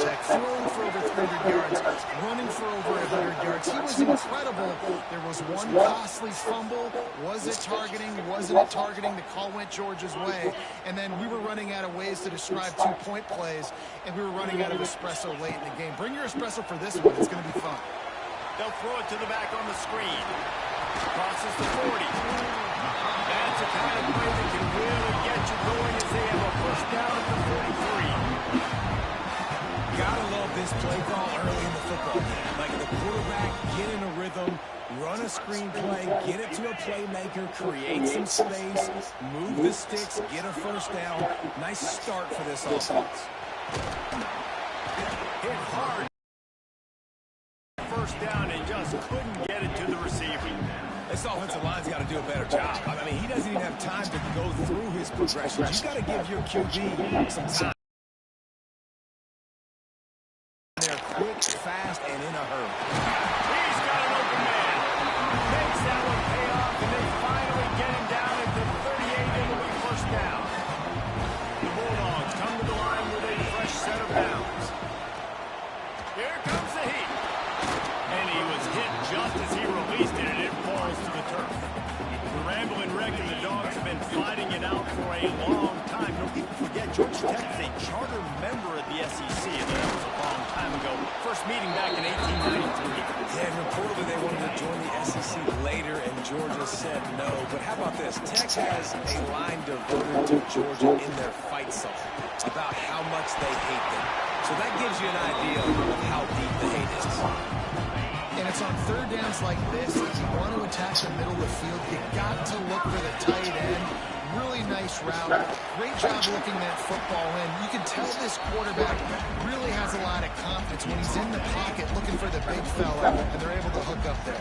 Tech, throwing for over 300 yards, running for over 100 yards. He was incredible. There was one costly fumble. Was it targeting? Wasn't it targeting? The call went Georgia's way. And then we were running out of ways to describe two-point plays, and we were running out of espresso late in the game. Bring your espresso for this one. It's going to be fun. They'll throw it to the back on the screen. Crosses the 40. That's the kind of play that can really get you going as they have a first down at the 43. Gotta love this play call early in the football game. Like the quarterback, get in a rhythm, run a screen play, get it to a playmaker, create some space, move the sticks, get a first down. Nice start for this offense. Hit hard. First down and just couldn't get it to the receiver. This offensive line's got to do a better job. I mean, he doesn't even have time to go through his progressions. You got to give your QB some time. They're quick, fast, and in a hurry. He's got an open man. Makes that one pay off, and they finally get him down at the 38, and it'll be first down. The Bulldogs come to the line with a fresh set of downs. Here comes the heat. And he was hit just as he released it, and it falls to the turf. The Rambling Wreck and the Dogs have been fighting it out for a long time. Don't people forget, Georgia Tech is a charter member of the SEC, and that was a long time ago. First meeting back in 1893. Yeah, and reportedly they wanted to join the SEC later, and Georgia said no. But how about this? Tech has a line devoted to Georgia in their fight song about how much they hate them. So that gives you an idea of how deep the hate is. And it's on third downs like this, if you want to attack the middle of the field, you got to look for the tight end. Really nice route. Great job looking that football in. You can tell this quarterback really has a lot of confidence when he's in the pocket looking for the big fella, and they're able to hook up there.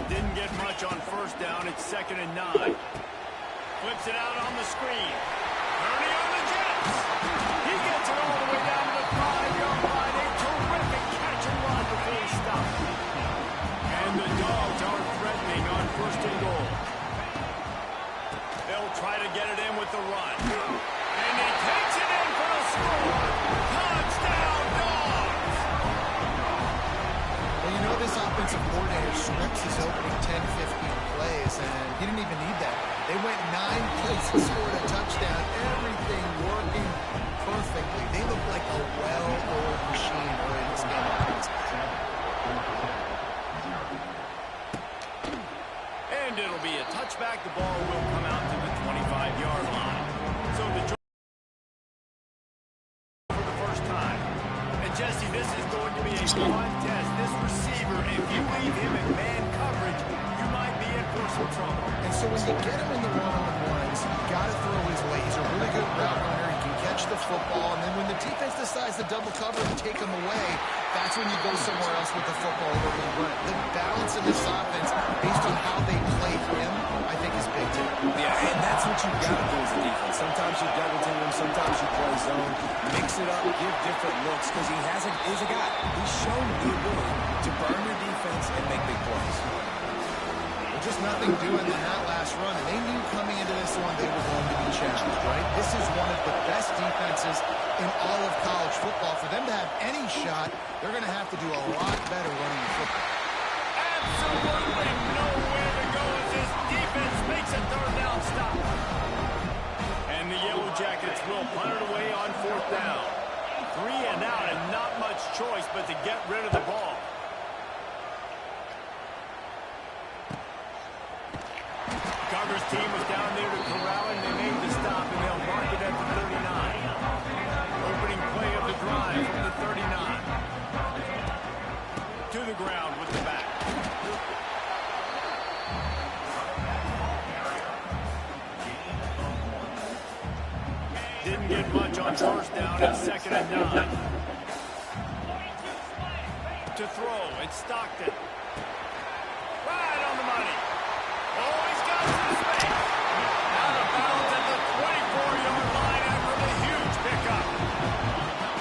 Didn't get much on first down. It's 2nd and 9. Flips it out on the screen. Ernie on the Jets. He gets it all the way down to the 5-yard line. A terrific catch and run before he stopped. And the Dogs are threatening on 1st and goal. They'll try to get it in with the run. And he takes it in for a score. Touchdown, Dogs! Well, you know this offensive coordinator scripts his opening 10, 15 plays, and he didn't even need that. They went 9 plays and scored a touchdown. Everything working perfectly. They look like a well-oiled machine early in this game. And it'll be a touchback. The ball will come out to the 25-yard line. So the for the first time. And Jesse, this is going to be a fun test. This receiver, if you leave him in man coverage, you might be in for some trouble. And so when you get him in the one-on-ones, you got to throw his way. He's a really good route runner. He can catch the football. And then when the defense decides to double cover and take him away, that's when you go somewhere else with the football over the run. The balance in this offense, based on how they play him, I think is big too. Yeah, and that's what you've got to do as a defense. Sometimes you double team him, sometimes you play zone. Mix it up, give different looks, because he's a guy. He's shown the ability to burn your defense and make big plays. Just nothing doing in that last run, and they knew coming into this one they were going to be challenged, right? This is one of the best defenses in all of college football. For them to have any shot, they're going to have to do a lot better running the football. Absolutely nowhere to go as this defense makes a third down stop. And the Yellow Jackets will punt it away on 4th down. 3 and out, and not much choice but to get rid of the ball. Carter's team was down there to corral him. They made the stop, and they'll mark it at the 39. Opening play of the drive from the 39. To the ground with the back. Didn't get much on first down. It's 2nd and 9. To throw, it's Stockton. Right on the money. Oh, he's got some space. Out of bounds at the 24-yard line after the huge pickup.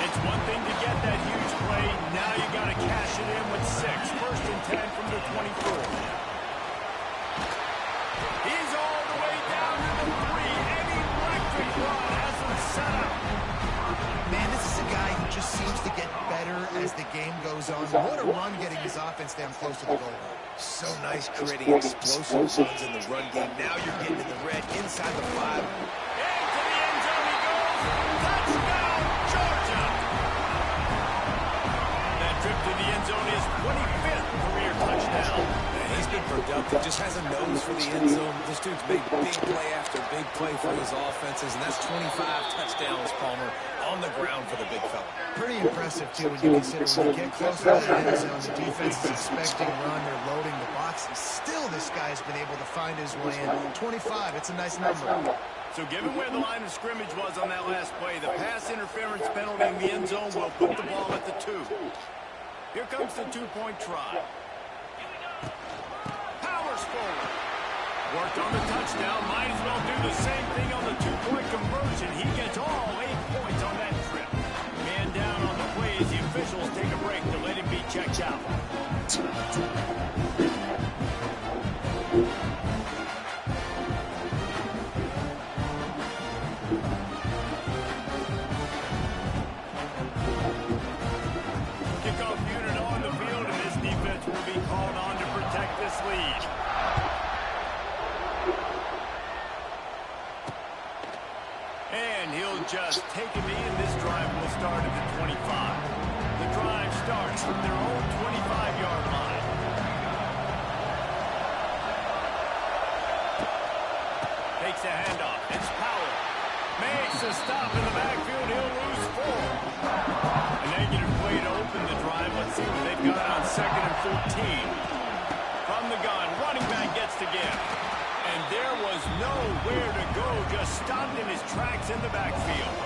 It's one thing to get that huge play. Now you got to cash it in with 6. 1st and 10 from the 24. He's all the way down to the 3. An electric run has him set up. Man, this is a guy who just seems to get game goes on. What a run getting his offense down close to the goal line. So nice creating explosive runs in the run game. Now you're getting in the red inside the 5. Into the end zone he goes. Touchdown, Georgia. That trip to the end zone is 25th career touchdown. Man, he's been productive. Just has a nose for the end zone. This dude's made big play after big play for his offenses, and that's 25 touchdowns, Palmer, on the ground for the big fella. Pretty impressive, too, when you consider when you get close to the end zone, the defense is expecting run, they're loading the box, and still this guy's been able to find his way in. 25, it's a nice number. So given where the line of scrimmage was on that last play, the pass interference penalty in the end zone will put the ball at the 2. Here comes the 2-point try. Powers forward. Worked on the touchdown. Might as well do the same thing on the 2-point conversion. He gets all 8 points on that trip. Man down on the play as the officials take a break to let him be checked out. Kickoff unit on the field, and this defense will be called on to protect this lead. And he'll just take a knee, and this drive will start at the 25. The drive starts from their own 25-yard line. Takes a handoff. It's Powell. Makes a stop in the backfield. He'll lose 4. A negative play to open the drive. Let's see what they've got on 2nd and 14. From the gun, running back gets to give. And there was nowhere to go, just stopped in his tracks in the backfield.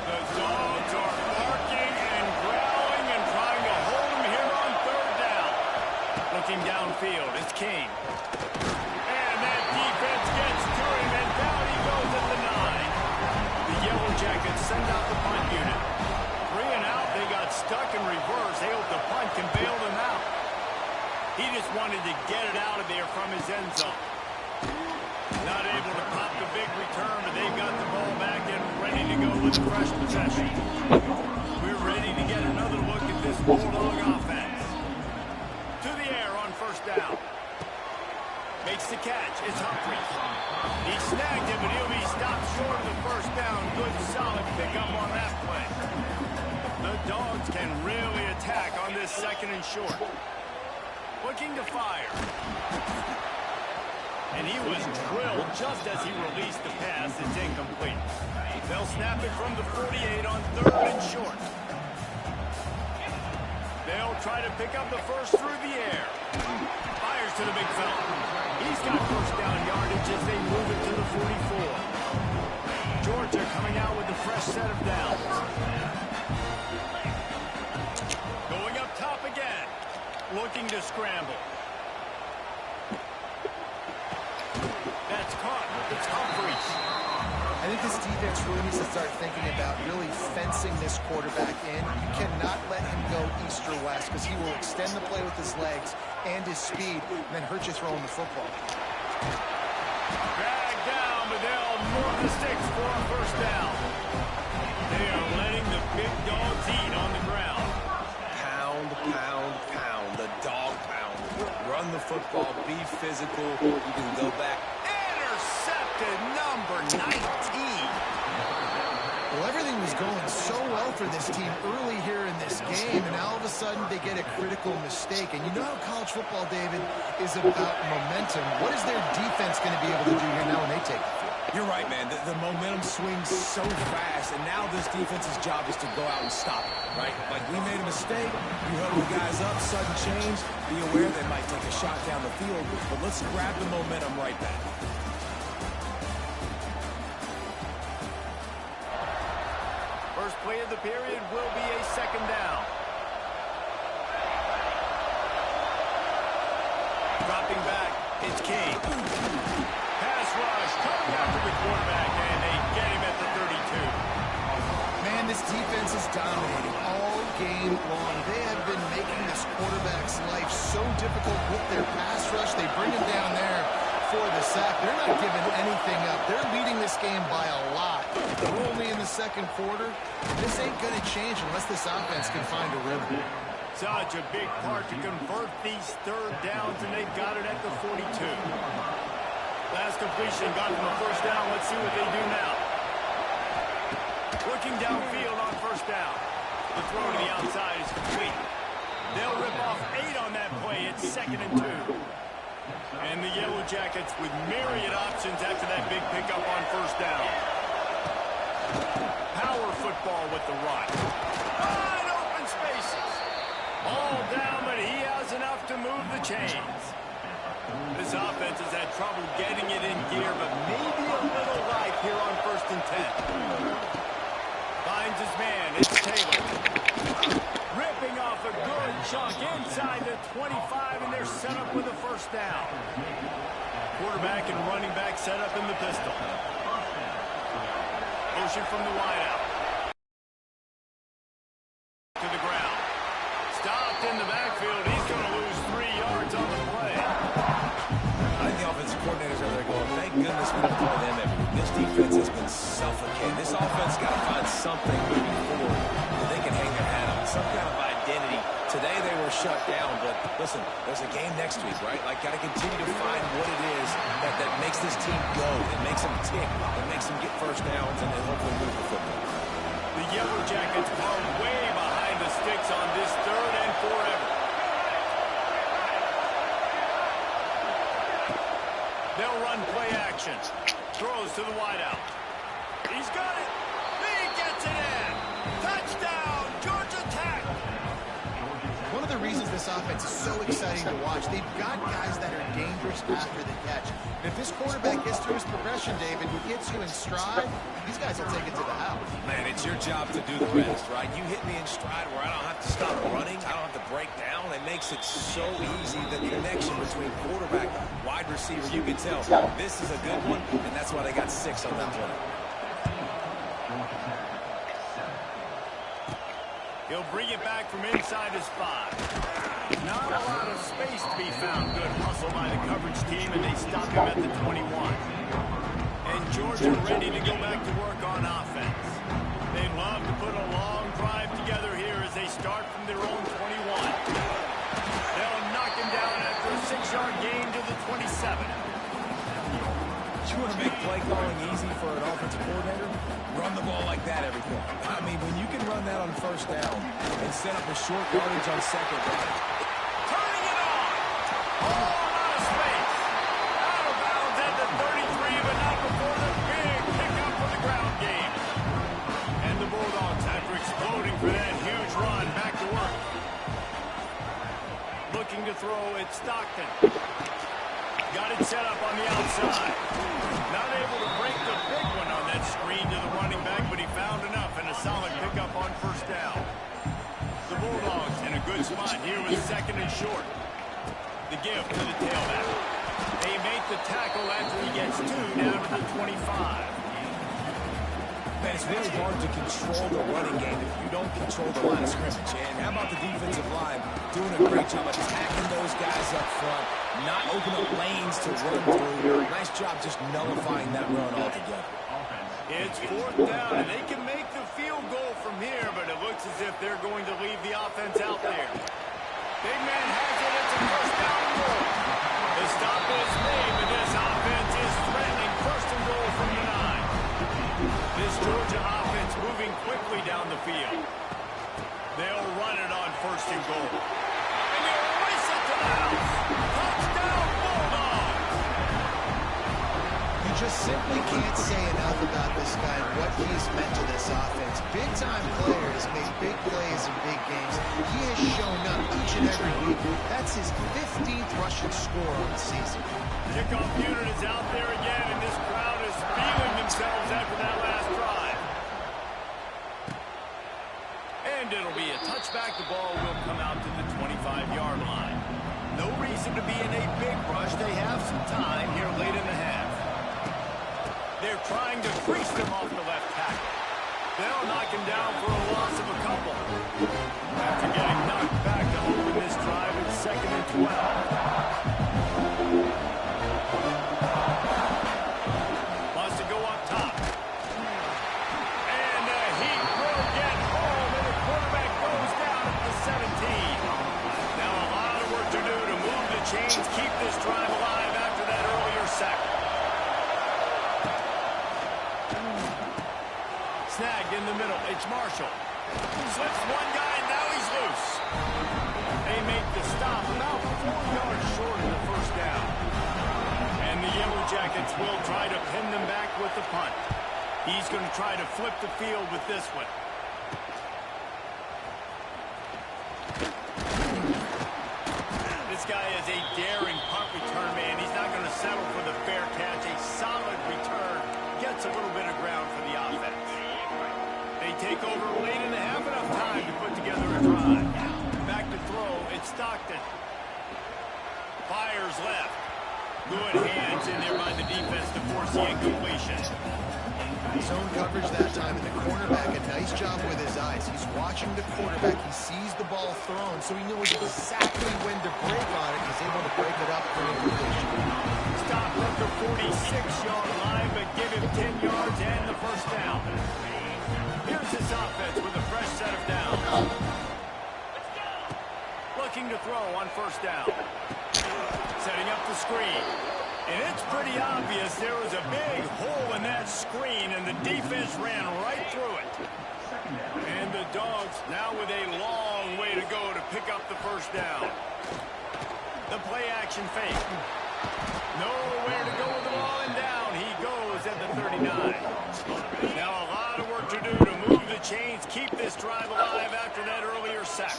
The Dogs are barking and growling and trying to hold him here on 3rd down. Looking downfield, it's King. And that defense gets to him, and down he goes at the 9. The Yellow Jackets send out the punt unit. 3 and out, they got stuck in reverse. They hope the punt can bail them out. He just wanted to get it out of there from his end zone. Not able to pop the big return, but they've got the ball back and ready to go with fresh possession. We're ready to get another look at this Bulldog offense. To the air on 1st down. Makes the catch. It's Humphries. He snagged it, but he'll be stopped short of the 1st down. Good, solid pickup on that play. The Dogs can really attack on this 2nd and short. Looking to fire. And he was drilled just as he released the pass. It's incomplete. They'll snap it from the 48 on 3rd and short. They'll try to pick up the first through the air. Fires to the big fella. He's got 1st down yardage as they move it to the 44. Georgia coming out with a fresh set of downs. Going up top again. Looking to scramble. That's caught. It's Humphries. I think this defense really needs to start thinking about really fencing this quarterback in. You cannot let him go east or west because he will extend the play with his legs and his speed and then hurt you throwing the football. Dragged down, but they'll move the sticks for a 1st down. They are letting the big dogs eat on the ground. Pound, pound, pound. The dog pound. Run the football. Be physical. You can go back. Intercepted, number 19. Well, everything was going so well for this team early here in this game, and all of a sudden they get a critical mistake. And you know how college football, David, is about momentum. What is their defense going to be able to do here now when they take the field? You're right, man. The momentum swings so fast, and now this defense's job is to go out and stop it, right? Like, we made a mistake. You held the guys up, sudden change. Be aware they might take a shot down the field, but let's grab the momentum right back. First play of the period will be a 2nd down. Dropping back, it's King. Pass rush, coming after the quarterback, and they get him at the 32. Man, this defense is dominating all game long. They have been making this quarterback's life so difficult with their pass rush. They bring him down there. for the sack. They're not giving anything up. They're leading this game by a lot. We're only in the second quarter. This ain't going to change unless this offense can find a rhythm. Such a big part to convert these third downs, and they've got it at the 42. Last completion got them a first down. Let's see what they do now. Looking downfield on first down. The throw to the outside is complete. They'll rip off 8 on that play. It's 2nd and 2. And the Yellow Jackets with myriad options after that big pickup on first down. Power football with the run. Wide open spaces. All down, but he has enough to move the chains. This offense has had trouble getting it in gear, but maybe a little life here on 1st and 10. Finds his man. It's Taylor. Ripping off a good chunk inside the 25, and they're set up with a first down. Quarterback and running back set up in the pistol. Motion from the wideout. To the ground. Stopped in the backfield. He's going to lose 3 yards on the play. I think the offensive coordinators are there going, thank goodness we don't play them every week. This defense has been suffocating. This offense got to find something moving forward that they can hang their hat on, some kind of identity. Today they were shut down, but listen, there's a game next week, right? Like, got to continue to find what it is that makes this team go, that makes them tick, that makes them get first downs, and hopefully move the football. The Yellow Jackets are way behind the sticks on this 3rd and forever. They'll run play action. Throws to the wideout. He's got it. He gets it in. Touchdown, Georgia Tech. One of the reasons this offense is so exciting to watch, they've got guys that are dangerous after the catch. And if this quarterback gets through his progression, David, he gets you in stride, these guys will take it to the house. Man, it's your job to do the rest, right? You hit me in stride where I don't have to stop running. I don't have to break down. It makes it so easy. The connection between quarterback, wide receiver, you can tell this is a good one, and that's why they got 6 on that play. He'll bring it back from inside his 5. Not a lot of space to be found. Good hustle by the coverage team, and they stop him at the 21. And Georgia ready to go back to work on offense. They'd love to put a long drive together here as they start from their own 21. They'll knock him down after a 6-yard gain to the 27. You want to make play calling easy for an offensive coordinator? Run the ball like that every time. I mean, when you can run that on first down and set up a short yardage on second down. Turning it on. Oh, a lot of space. Out of bounds at the 33, but not before the big pickup for the ground game. And the Bulldogs, after exploding for that huge run, back to work. Looking to throw it, Stockton. Got it set up on the outside. Not able to break the big one on that screen to the running back, but he found enough and a solid pickup on first down. The Bulldogs in a good spot here with 2nd and short. The give to the tailback. They make the tackle after he gets 2 down to the 25. Man, it's really hard to control the running game if you don't control the line of scrimmage. And how about the defensive line doing a great job attacking those guys up front, not opening up lanes to run through. Nice job just nullifying that run altogether. It's 4th down, and they can make the field goal from here, but it looks as if they're going to leave the offense out there. Big man has it. It's a first down and goal. The stop is made, but this offense is threatening 1st and goal from the 9. This Georgia offense moving quickly down the field. They'll run it on 1st and goal. And they'll race it to the house. Touchdown, Bulldogs! You just simply can't say enough about this guy and what he's meant to this offense. Big-time player has made big plays in big games. He has shown up each and every week. That's his 15th rushing score on the season. Kickoff unit is out there again, and this crowd is feeling themselves after that last drive. And it'll be a touchback. The ball will come out to the 25-yard line. No reason to be in a big rush. They have some time here late in the half. They're trying to crease them off the left tackle. They'll knock him down for a loss of a couple. After getting knocked back to open this drive, it's 2nd and 12. this drive alive after that earlier sack. Snagged in the middle. It's Marshall. Slips one guy, and now he's loose. They make the stop about 4 yards short of the first down. And the Yellow Jackets will try to pin them back with the punt. He's going to try to flip the field with this one. This guy is a daring punt return man. He's not going to settle for the fair catch. A solid return gets a little bit of ground for the offense. They take over late in the half, enough time to put together a drive. Back to throw, it's Stockton. Fires left. Good hands in there by the defense to force the incompletion. Zone coverage that time, and the cornerback, a nice job with his eyes. He's watching the quarterback. He sees the ball thrown, so he knows exactly when to break on it. He's able to break it up for incompletion. Stop at the 46-yard line, but give him 10 yards and the first down. Here's his offense with a fresh set of downs. Looking to throw on first down. Setting up the screen. And it's pretty obvious there was a big hole in that screen, and the defense ran right through it. And the Dogs now with a long way to go to pick up the first down. The play-action fake. Nowhere to go with the ball, and down he goes at the 39. Now a lot of work to do to move the chains, keep this drive alive after that earlier sack.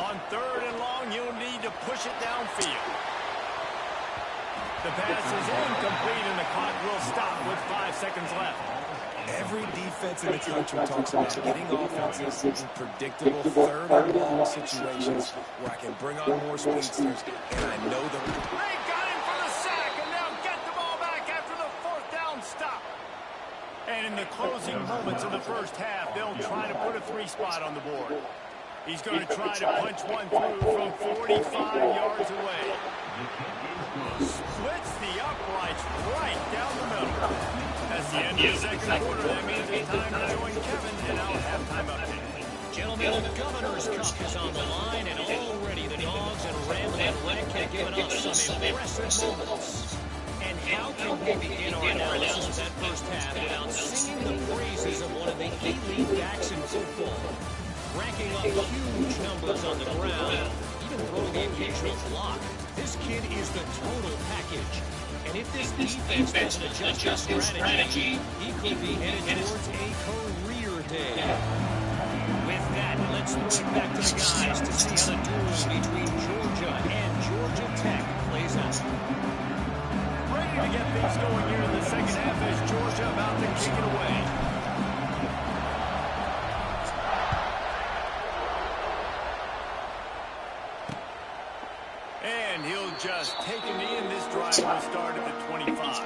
On 3rd and long, you'll need to push it downfield. The pass is incomplete, and the clock will stop with 5 seconds left. Every defense in the country talks about getting offenses in predictable 3rd and long situations where I can bring on more speedsters, and I know that. They got him for the sack, and now get the ball back after the 4th down stop. And in the closing moments of the first half, they'll try to put a 3 spot on the board. He's going to try to punch one through from 45 yards away. Splits the uprights right down the middle. That's the end of the second quarter. That means it's time to join Kevin in our halftime update. Gentlemen, the Governor's Cup is on the line, and already the Dogs and Rambling Wreck have given us some impressive moments. And how can we begin our analysis of that first half without singing the praises of one of the elite backs in football? Racking up huge numbers on the ground, even throwing the occasional block. This kid is the total package. And if this defense doesn't adjust their strategy, he could be headed towards a career day. With that, let's throw it back to the guys to see how the duel between Georgia and Georgia Tech plays out. Ready to get things going here in the second half as Georgia about to kick it away. And he'll just take it in. This drive will start at the 25.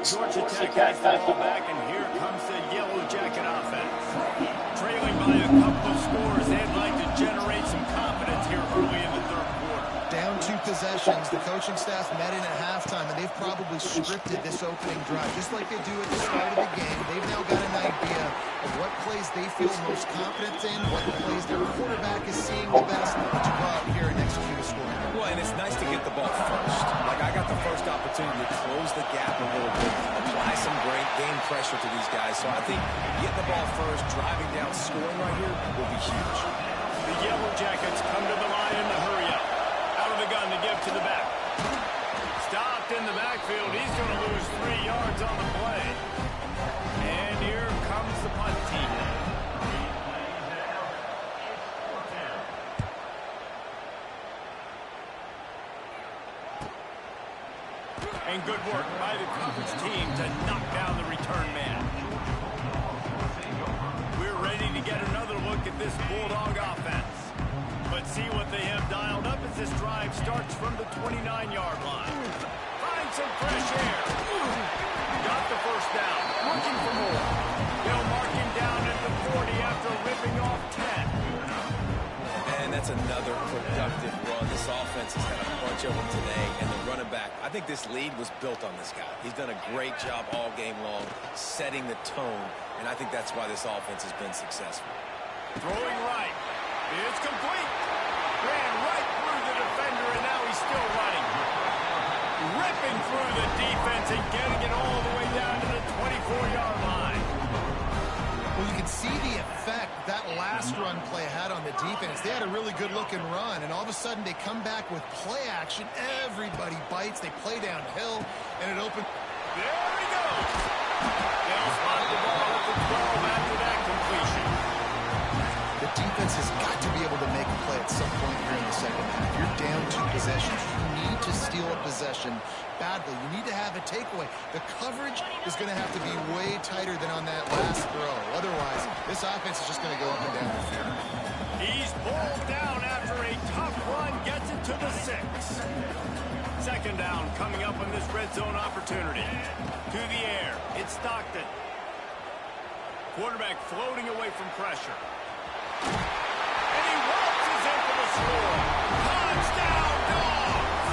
Georgia Tech has the ball back, and here comes the Yellow Jacket offense. Trailing by a couple of scores, they'd like to generate some confidence here early in the 3rd quarter. Down 2 possessions, the coaching staff met in at halftime, and they've probably scripted this opening drive, just like they do at the start of the game. They've now got an idea of what plays they feel most confident in, what plays their quarterback is seeing the best to go out here and execute a score. Well, and it's nice to get the ball first. Like, I got the first opportunity to close the gap a little bit, apply some great game pressure to these guys. So I think getting the ball first, driving down, scoring right here will be huge. The Yellow Jackets come to the line in the hurry up. Out of the gun to give to the back. Stopped in the backfield. He's going to lose 3 yards on the play. And here comes the punt team. And good work by the coverage team to knock down the return man. We're ready to get another look at this Bulldog offense. But see what they have dialed up as this drive starts from the 29-yard line. Find some fresh air. Got the first down. Looking for more. They'll mark him down at the 40 after ripping off 10. And that's another productive run. This offense has had a bunch of them today, and the running back, I think this lead was built on this guy. He's done a great job all game long, setting the tone, and I think that's why this offense has been successful. Throwing right. It's complete. Ran right through the defender, and now he's still running. Ripping through the defense and getting it all the way down to the 24-yard line. Well, you can see the effect that last run play had on the defense. They had a really good-looking run, and all of a sudden they come back with play action. Everybody bites. They play downhill, and it opens. There he goes. They'll spot the ball at the 12 after that completion. The defense has got to be able to make a play at some point here in the second half. You're down 2 possessions. You need to steal a possession badly. You need to have a takeaway. The coverage is going to have to be way tighter than on that last throw. Otherwise, this offense is just going to go up and down the field. He's pulled down after a tough run, gets it to the 6. Second down coming up on this red zone opportunity. To the air, it's Stockton. Quarterback floating away from pressure. And he waltzes in for the score. Touchdown, Dogs!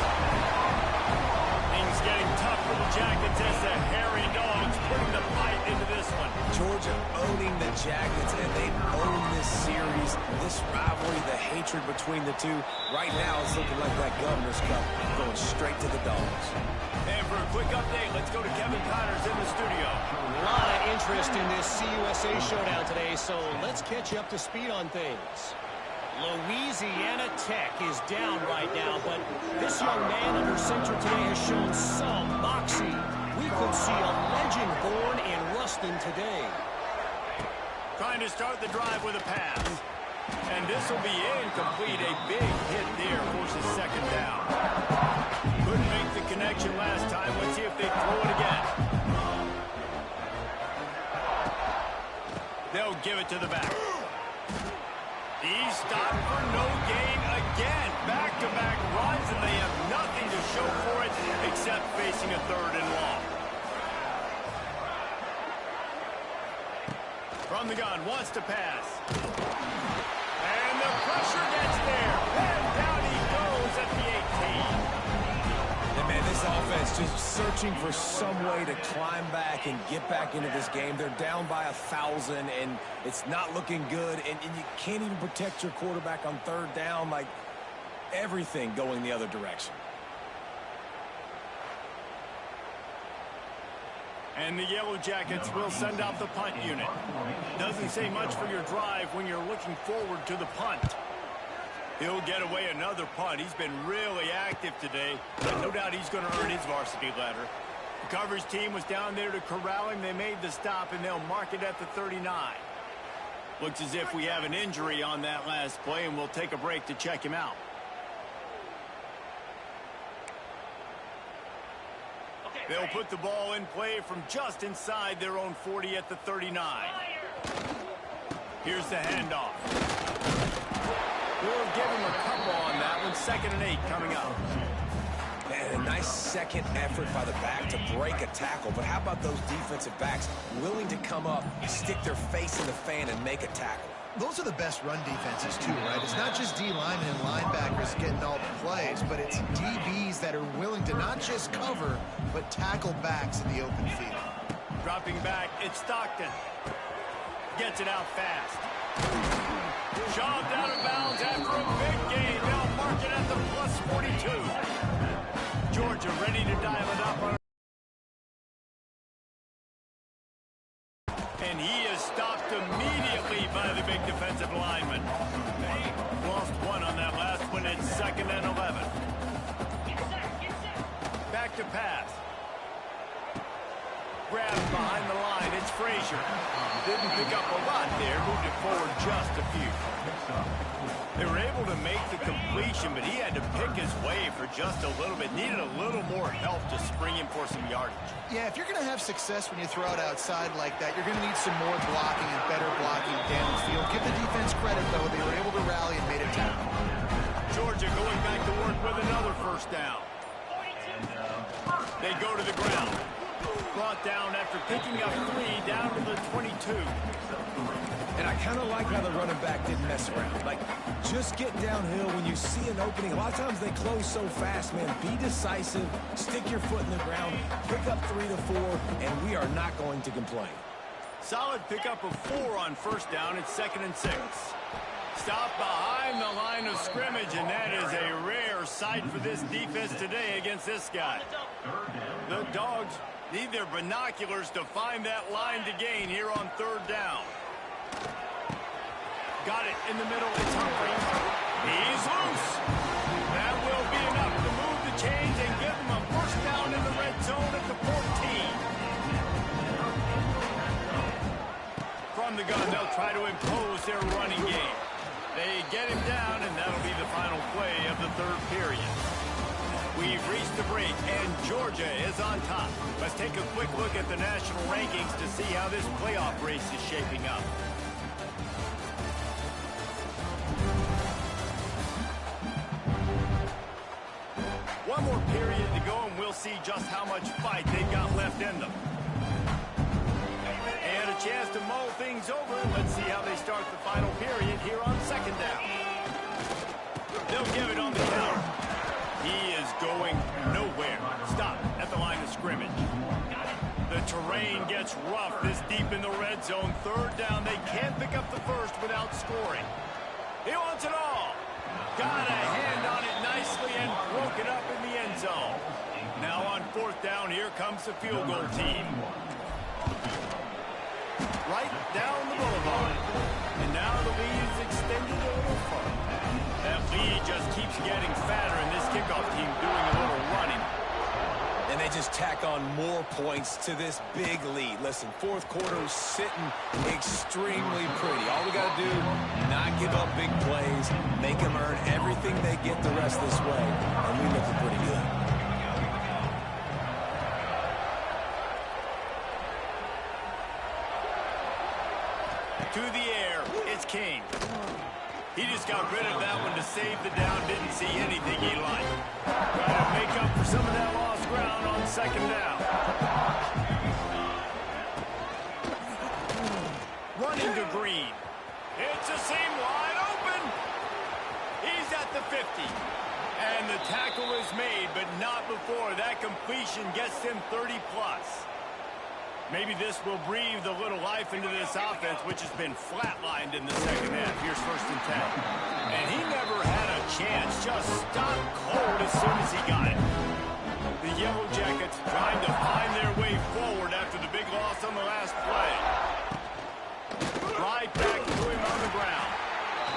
Things getting tough for the Jackets as the hairy Dogs putting the fight into this one. Georgia owning the Jackets, and they own this series. This rivalry, the hatred between the two, right now it's looking like that Governor's Cup going straight to the Dogs. And for a quick update, let's go to Kevin Connors in the studio. A lot of interest in this CUSA showdown today, so let's catch you up to speed on things. Louisiana Tech is down right now, but this young man under center today has shown some moxie. We could see a legend born in Ruston today. Trying to start the drive with a pass. And this will be incomplete. A big hit there forces second down. Couldn't make the connection last time. Let's see if they throw it again. They'll give it to the back. He's stopped for no gain again. Back-to-back runs, and they have nothing to show for it except facing a 3rd and long. From the gun, wants to pass. And the pressure gets there. And down he goes at the 18. And man, this offense just searching for some way to climb back and get back into this game. They're down by 1,000, and it's not looking good. And you can't even protect your quarterback on 3rd down. Like, everything going the other direction. And the Yellow Jackets will send out the punt unit. Doesn't say much for your drive when you're looking forward to the punt. He'll get away another punt. He's been really active today, but no doubt he's going to earn his varsity letter. The coverage team was down there to corral him. They made the stop, and they'll mark it at the 39. Looks as if we have an injury on that last play, and we'll take a break to check him out. They'll put the ball in play from just inside their own 40 at the 39. Here's the handoff. We'll give him a couple on that one. 2nd and 8 coming up. And a nice second effort by the back to break a tackle. But how about those defensive backs willing to come up, stick their face in the fan, and make a tackle? Those are the best run defenses, too, right? It's not just D linemen and linebackers getting all the plays, but it's DBs that are willing to not just cover, but tackle backs in the open field. Dropping back, it's Stockton. Gets it out fast. Shoved out of bounds after a big gain. They'll mark it at the plus 42. Georgia ready to dial it up on. And he is stopped immediately by the big defensive lineman. They lost one on that last one. It's 2nd and 11. Back to pass. Grabbed behind the line. It's Frazier. Didn't pick up a lot there. Moved it forward just a few. They were able to make the completion, but he had to pick his way for just a little bit. Needed a little more help to spring him for some yardage. Yeah, if you're going to have success when you throw it outside like that, you're going to need some more blocking and better blocking downfield. Give the defense credit, though. They were able to rally and made a tackle. Georgia going back to work with another 1st down. They go to the ground. Brought down after picking up 3 down to the 22. And I kind of like how the running back didn't mess around. Like, just get downhill when you see an opening. A lot of times they close so fast, man. Be decisive, stick your foot in the ground, pick up 3 to 4, and we are not going to complain. Solid pickup of 4 on 1st down. It's 2nd and 6. Stop behind the line of scrimmage, and that is a rare sight for this defense today against this guy. The Dogs need their binoculars to find that line to gain here on third down. Got it in the middle. It's Humphrey. He's loose. That will be enough to move the chains and give them a first down in the red zone at the 14. From the gun, they'll try to impose their running game. They get him down, and that'll be the final play of the third period. We've reached the break, and Georgia is on top. Let's take a quick look at the national rankings to see how this playoff race is shaping up. One more period to go, and we'll see just how much fight they've got left in them. And a chance to mull things over. Let's see how they start the final period here on second down. They'll give it on the counter. He is going nowhere. Stop at the line of scrimmage. The terrain gets rough this deep in the red zone. Third down, they can't pick up the first without scoring. He wants it all. Got a hand on it nicely and broke it up in the end zone. Now on fourth down, here comes the field goal team. Right down the boulevard. And now the lead is extended a little further. That lead just keeps getting fatter, and this kickoff team doing a little running. And they just tack on more points to this big lead. Listen, fourth quarter is sitting extremely pretty. All we got to do, not give up big plays, make them earn everything they get the rest this way, and we looking pretty good. To the air, it's King. He just got rid of that one to save the down, didn't see anything he liked. Trying to make up for some of that lost ground on second down. Running to Green. It's a seam wide open. He's at the 50. And the tackle is made, but not before that completion gets him 30+. Maybe this will breathe a little life into this offense, which has been flatlined in the second half. Here's 1st and 10. And he never had a chance. Just stopped cold as soon as he got it. The Yellow Jackets trying to find their way forward after the big loss on the last play. Right back to him on the ground.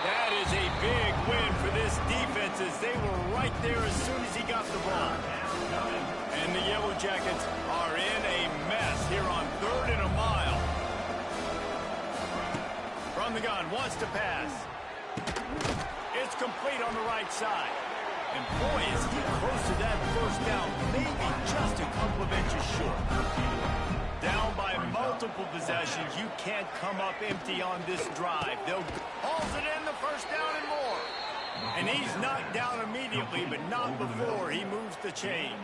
That is a big win for this defense as they were right there as soon as he got the ball. And the Yellow Jackets are in a mess here on 3rd and a mile. From the gun, wants to pass. It's complete on the right side. And boy, is he close to that first down, maybe just a couple of inches short. Down by multiple possessions, you can't come up empty on this drive. They'll hauls it in the first down and more. And he's knocked down immediately, but not before he moves the chains.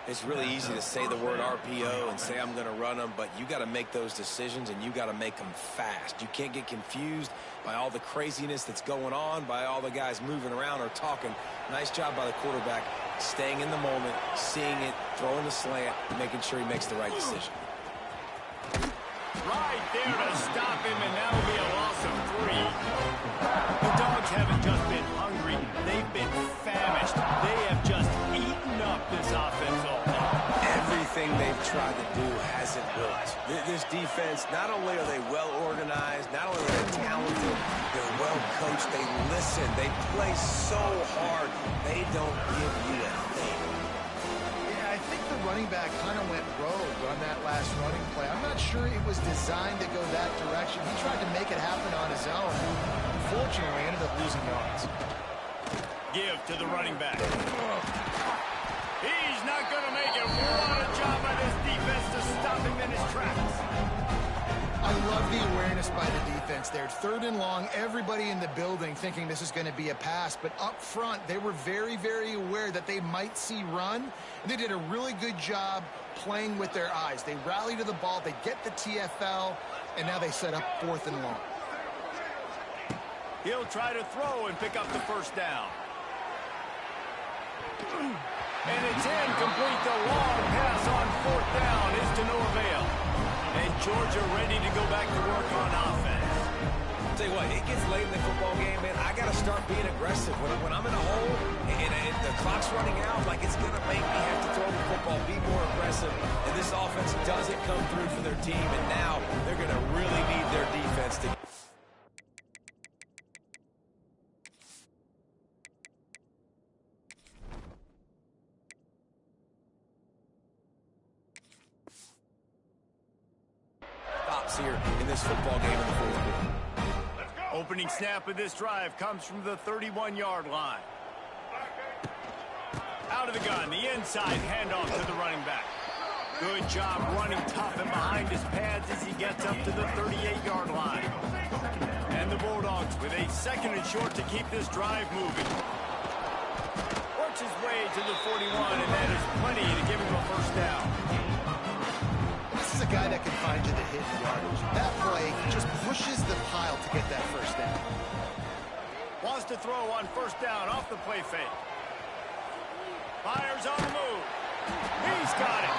It's really easy to say the word RPO and say I'm going to run them, but you got to make those decisions and you got to make them fast. You can't get confused by all the craziness that's going on, by all the guys moving around or talking. Nice job by the quarterback, staying in the moment, seeing it, throwing the slant, making sure he makes the right decision. Right there to stop him, and that'll be a loss of 3. The Dogs haven't just been hungry, they've been famished. They have just eaten up this offense all day. Everything they've tried to do hasn't worked. This defense, not only are they well organized, not only are they talented, they're well coached, they listen, they play so hard, they don't give you a thing. I think the running back kind of went rogue on that last running play. I'm not sure it was designed to go that direction. He tried to make it happen on his own. Unfortunately, ended up losing yards. Give to the running back. He's not going to make it. What a job by this defense to stop him in his tracks. I love the awareness by the defense there. 3rd and long, everybody in the building thinking this is going to be a pass, but up front, they were very, very aware that they might see run, and they did a really good job playing with their eyes. They rally to the ball, they get the TFL, and now they set up 4th and long. He'll try to throw and pick up the first down. And it's incomplete. The long pass on 4th down is to no avail. And Georgia ready to go back to work on offense. tell you what, it gets late in the football game, man. I got to start being aggressive. When I'm in a hole and the clock's running out, like it's going to make me have to throw the football, be more aggressive. And this offense doesn't come through for their team, and now they're going to really need their defense to stops here in this football game in the fourth quarter. Opening snap of this drive comes from the 31-yard line. Out of the gun, the inside handoff to the running back. Good job running tough and behind his pads as he gets up to the 38-yard line. And the Bulldogs with a second and short to keep this drive moving. Works his way to the 41, and that is plenty to give him a first down. This is a guy that can find you the hidden yardage. That play just pushes the pile to get that first down. Wants to throw on first down off the play fake. Fires on the move. He's got it.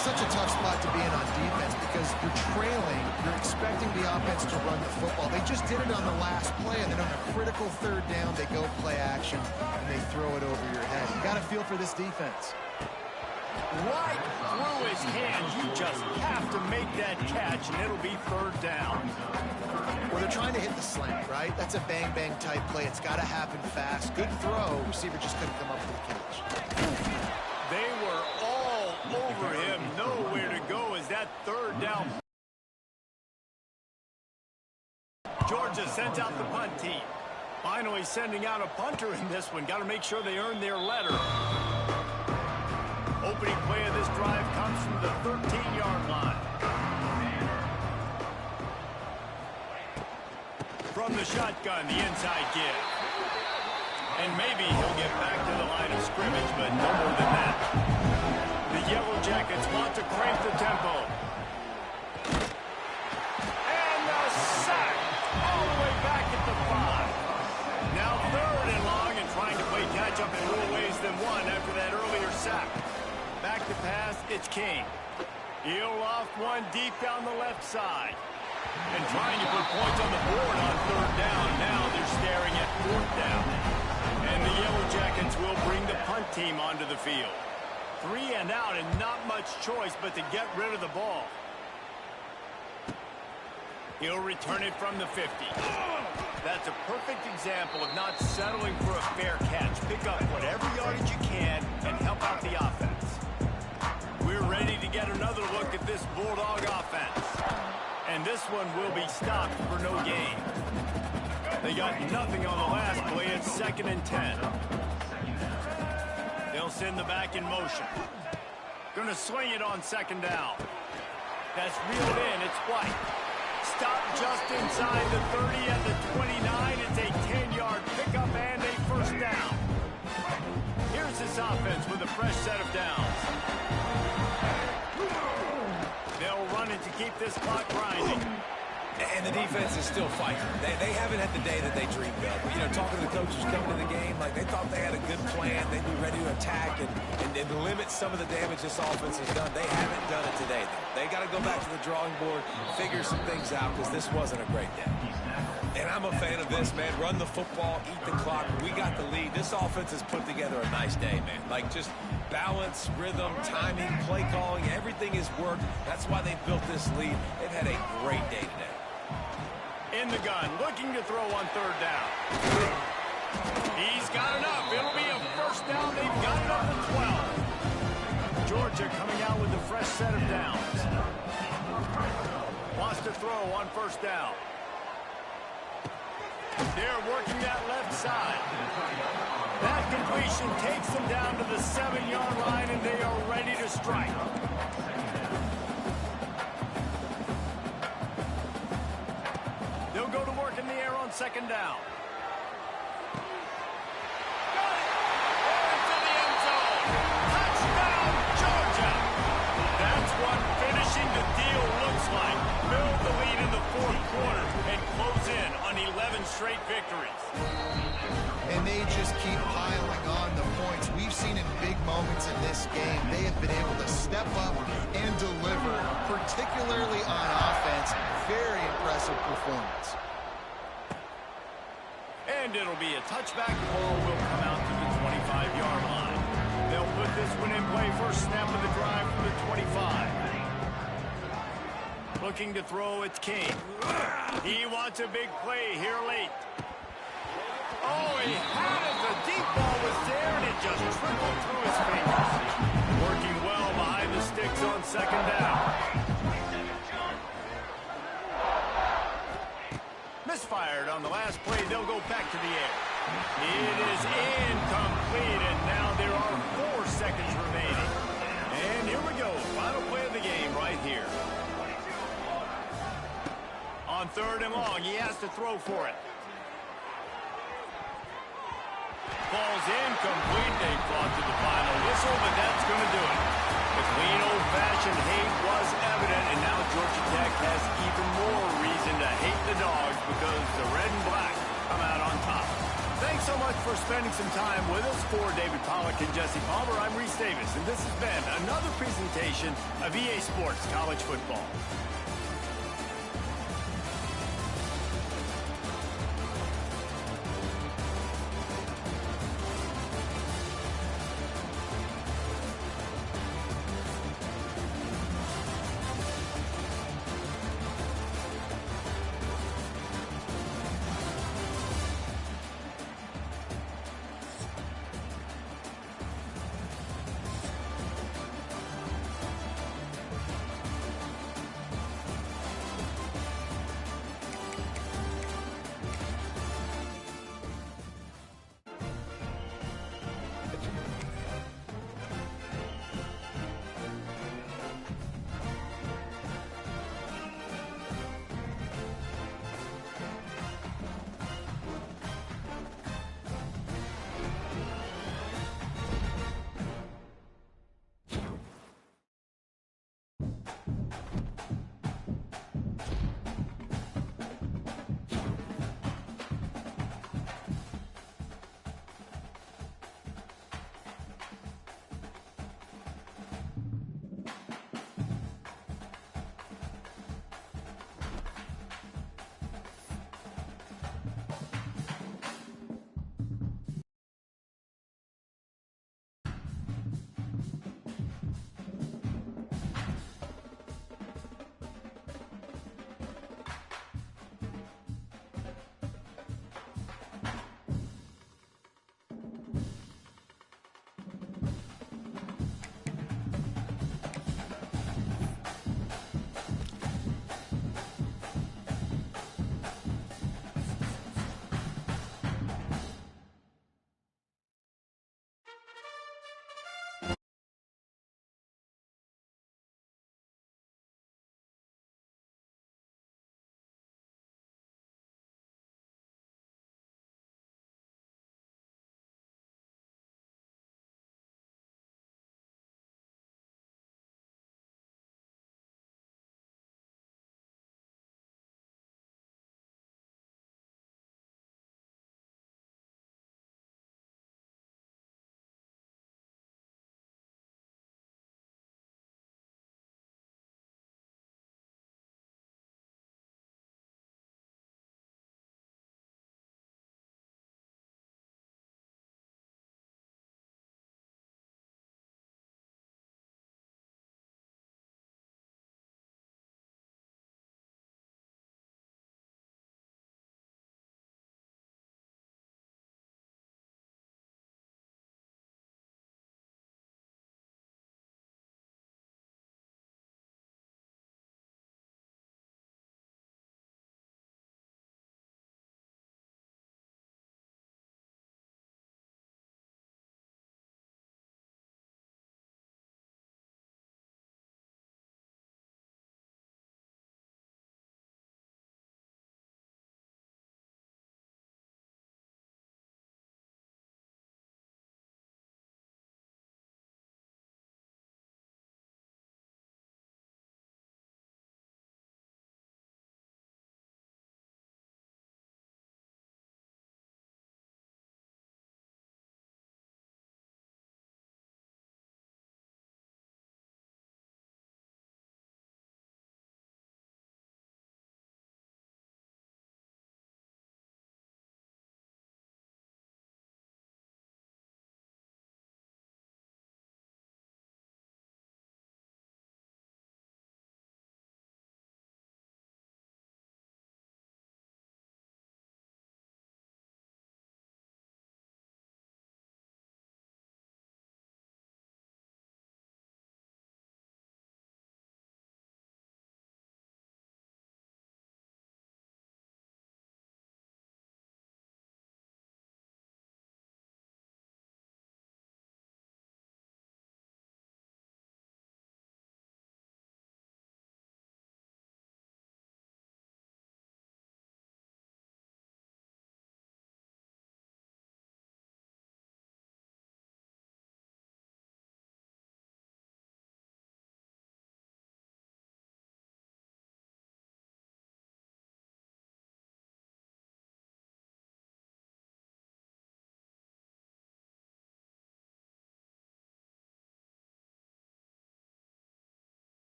Such a tough spot to be in on defense because you're trailing. You're expecting the offense to run the football. They just did it on the last play, and then on a critical third down, they go play action, and they throw it over your head. You got to feel for this defense. Right through his hands. You just have to make that catch, and it'll be third down. Well, they're trying to hit the slant, right? That's a bang-bang type play. It's got to happen fast. Good throw. Receiver just couldn't come up with the catch. They were all over him. Nowhere to go as that third down. Georgia sends out the punt team. Finally sending out a punter in this one. Got to make sure they earn their letter. Opening play of this drive comes from the 13-yard line. From the shotgun, the inside give. And maybe he'll get back to the line of scrimmage, but no more than that. The Yellow Jackets want to crank the tempo. And the sack all the way back at the 5. Now third and long and trying to play catch-up in more ways than one after that earlier sack. Back to pass, it's King. He'll loft one deep down the left side. And trying to put points on the board on third down. Now they're staring at fourth down. And the Yellow Jackets will bring the punt team onto the field. 3 and out and not much choice but to get rid of the ball. He'll return it from the 50. That's a perfect example of not settling for a fair catch. Pick up whatever yardage you can and help out the offense. We're ready to get another look at this Bulldog offense. And this one will be stopped for no gain. They got nothing on the last play. It's 2nd and 10. They'll send the back in motion. Gonna swing it on 2nd down. That's reeled in. It's White. Stop just inside the 30 at the 29. It's a 10-yard pickup and a first down. Here's this offense with a fresh set of downs. They'll run it to keep this clock grinding. And the defense is still fighting. They haven't had the day that they dreamed of. You know, talking to the coaches coming to the game, like they thought they had a good plan. They'd be ready to attack and limit some of the damage this offense has done. They haven't done it today, though. They got to go back to the drawing board, figure some things out, because this wasn't a great day. And I'm a fan of this, man. Run the football, eat the clock. We got the lead. This offense has put together a nice day, man. Like just balance, rhythm, timing, play calling, everything has worked. That's why they built this lead. They've had a great day today. In the gun, looking to throw on third down. He's got enough. It'll be a first down. They've got it up to 12. Georgia coming out with a fresh set of downs. Wants to throw on first down. They're working that left side. That completion takes them down to the 7-yard line, and they are ready to strike. They'll go to work in the air on 2nd down. Got it! Into the end zone. Touchdown, Georgia! That's what finishing the deal looks like. Build the lead in the fourth quarter and close in on 11 straight victories. And they just keep piling on the points. We've seen in big moments in this game, they have been able to step up and deliver, particularly on offense. Very impressive performance. And it'll be a touchback. Ball will come out to the 25-yard line. They'll put this one in play. First snap of the drive from the 25. Looking to throw, it's King. He wants a big play here late. Oh, he had it. The deep ball was there, and it just trickled through his fingers. Working well behind the sticks on second down. Misfired on the last play. They'll go back to the air. It is incomplete, and now there are 4 seconds remaining. And here we go. Final play of the game right here. On 3rd and long, he has to throw for it. Ball's incomplete. They fought to the final whistle, but that's going to do it. The clean, old-fashioned hate was evident, and now Georgia Tech has even more reason to hate the Dogs because the red and black come out on top. Thanks so much for spending some time with us. For David Pollack and Jesse Palmer, I'm Reese Davis, and this has been another presentation of EA Sports College Football.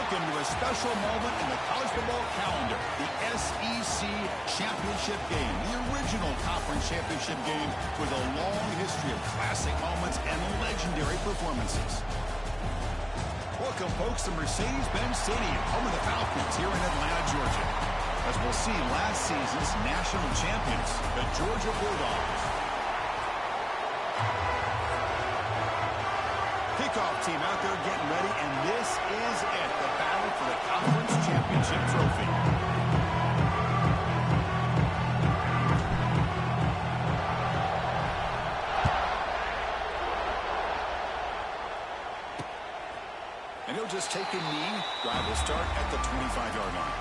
look into a special moment in the college football calendar, the SEC Championship game, the original conference championship game with a long history of classic moments and legendary performances. Welcome, folks, to Mercedes-Benz Stadium, home of the Falcons here in Atlanta, Georgia. As we'll see, last season's national champions, the Georgia Bulldogs. Kickoff team out there getting ready, and this is it, the battle for the conference championship trophy. And he'll just take a knee. Drive will start at the 25-yard line.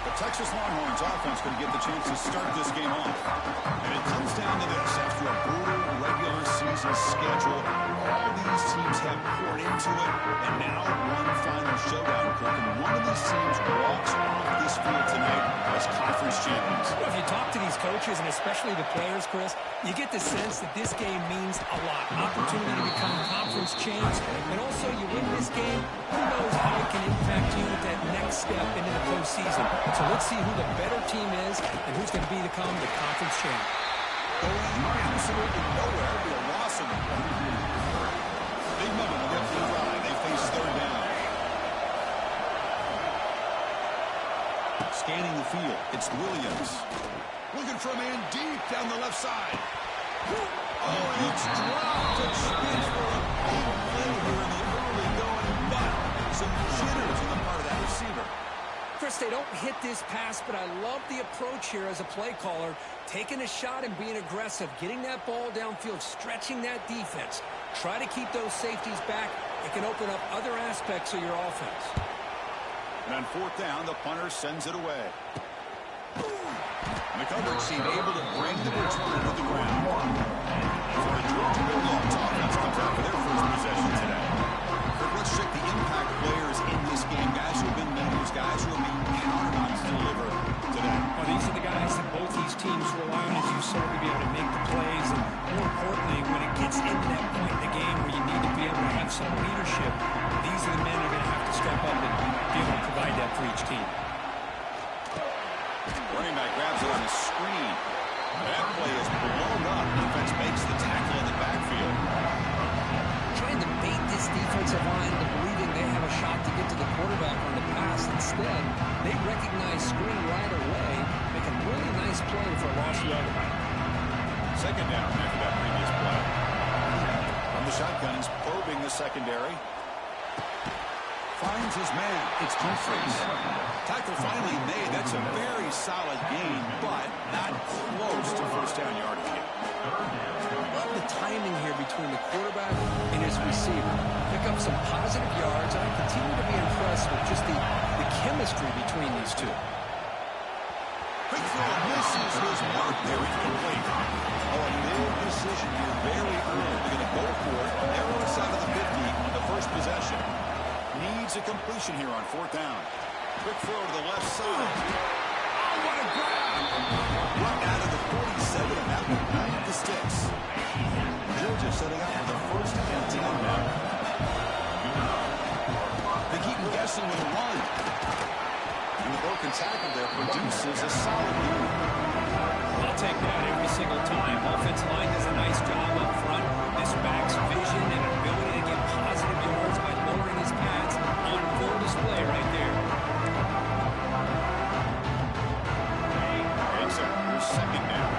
The Texas Longhorns offense going to get the chance to start this game off. And it comes down to this. After a brutal regular season schedule, all these teams have poured into it, and now one final showdown, Kirk. And one of these teams walks off this field tonight as conference champions. Well, if you talk to these coaches, and especially the players, Chris, you get the sense that this game means a lot. Opportunity to become conference champs, and also you win this game, who knows how it can impact you with that next step into the postseason. So let's see who the better team is and who's going to become the conference champ. Going absolutely nowhere. It'll be a loss of them. Big moment on the left drive. They face third down. Scanning the field. It's Williams. Looking for a man deep down the left side. Oh, it's dropped. And spins for a big play here in the early going, but some jitters on the part of that receiver. Chris, they don't hit this pass, but I love the approach here as a play caller. Taking a shot and being aggressive, getting that ball downfield, stretching that defense. Try to keep those safeties back. It can open up other aspects of your offense. And on fourth down, the punter sends it away. And the coverage team able to bring the return to the ground. So the Georgia Bulldogs offense comes out for their first possession today. But let's check the impact players in this game. Guys who have been leaders, guys who are being counted on to deliver today. Well, these are the guys that both these teams rely on, as you said, to be able to make the plays. And more importantly, when it gets into that point in the game where you need to be able to have some leadership, these are the men that are going to have to step up and be able to provide that for each team. Running back grabs it on the screen. That play is blown up. Defense makes the tackle in the backfield. Trying to bait this defensive line into believing they have a shot to get to the quarterback on the pass. Instead, they recognize screen right away, make a really nice play for a lost yard. Second down after that previous play. From the shotgun, he's probing the secondary. Finds his man. It's Humphreys. Tackle finally made. That's a very solid gain, but not close to first down yardage yet. Love the timing here between the quarterback and his receiver. Pick up some positive yards, and I continue to be impressed with just the chemistry between these two. Quick throw misses his mark there. Incomplete. Oh, a big decision here very early. They're going to go for it on their own side of the 50 on the first possession. Needs a completion here on fourth down. Quick throw to the left side. Oh, what a grab! Right out of the 47, and that will bang the sticks. Georgia setting up for the first and 10 now. They keep him guessing with a run. And the broken tackle there produces a solid lead. I'll take that every single time. Offensive line does a nice job up front. This back's vision and ability to get positive yards by lowering his pads on full display right there. Takes out your second down.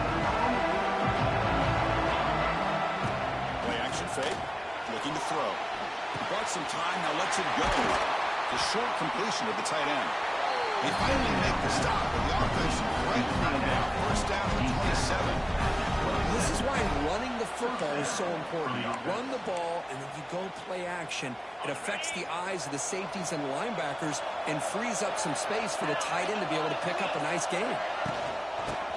Play action fake. Looking to throw. He bought some time, now lets it go. The short completion of the tight end. They finally make the stop, but the offense right running down. First down to 27. This is why running the football is so important. You run the ball, and then you go play action. It affects the eyes of the safeties and linebackers and frees up some space for the tight end to be able to pick up a nice game.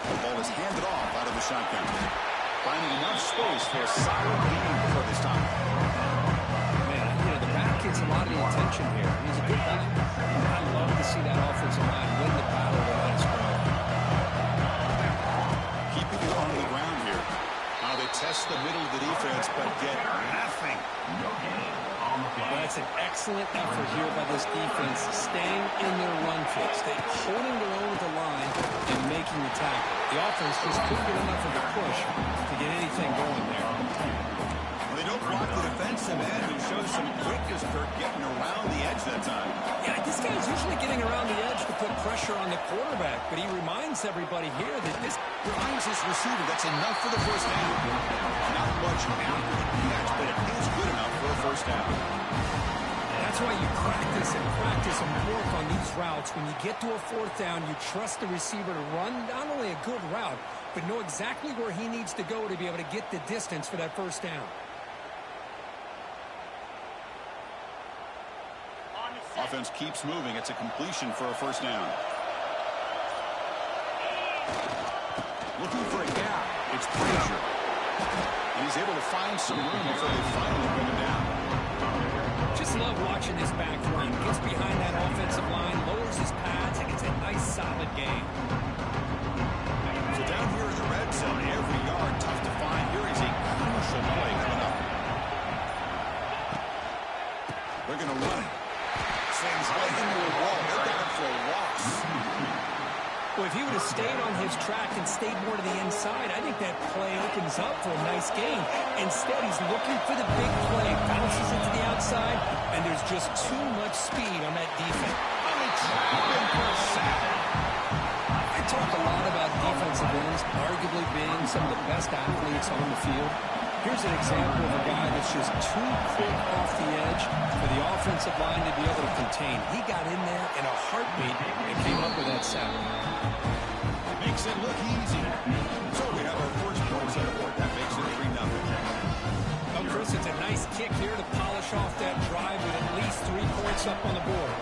The ball is handed off out of the shotgun. Finding enough space for a solid gain before they stop. Man, you know, the back gets a lot of the attention here. He's a good back. I love to see that offensive line win the battle of the line of scrimmage. Keeping it on the ground here. Now they test the middle of the defense, but get nothing. Well, that's an excellent effort here by this defense, staying in their run fix. They're holding their own at the line and making the tackle. The offense just couldn't get enough of a push to get anything going there. Well, they don't block the defensive end and show some quickness, Kirk, getting around the edge that time. Yeah, this guy's usually getting around the edge to put pressure on the quarterback, but he reminds everybody here that this Behind his receiver, that's enough for the first down. Not much after the catch, but it is good enough for a first down. That's why you practice and work on these routes. When you get to a fourth down, you trust the receiver to run not only a good route, but know exactly where he needs to go to be able to get the distance for that first down. Offense keeps moving. It's a completion for a first down. Looking for a gap. It's pressure. And he's able to find some room before they finally bring him down. Just love watching this back run. Gets behind that offensive line, lowers his pads, and it's a nice, solid game. So down here in the red zone, every yard tough to find. Here is a crucial play coming up. They're going to run it. Sends right into a wall. They're down for a loss. Well, if he would have stayed on his track and stayed more to the inside, I think that play opens up for a nice gain. Instead, he's looking for the big play, bounces it to the outside, and there's just too much speed on that defense. I talk a lot about defensive ends arguably being some of the best athletes on the field. Here's an example of a guy that's just too quick off the edge for the offensive line to be able to contain. He got in there in a heartbeat and came up with that sack. Makes it look easy. So we have our first points on the board. That makes it 3-0. Well, Chris, it's a nice kick here to polish off that drive with at least 3 points up on the board.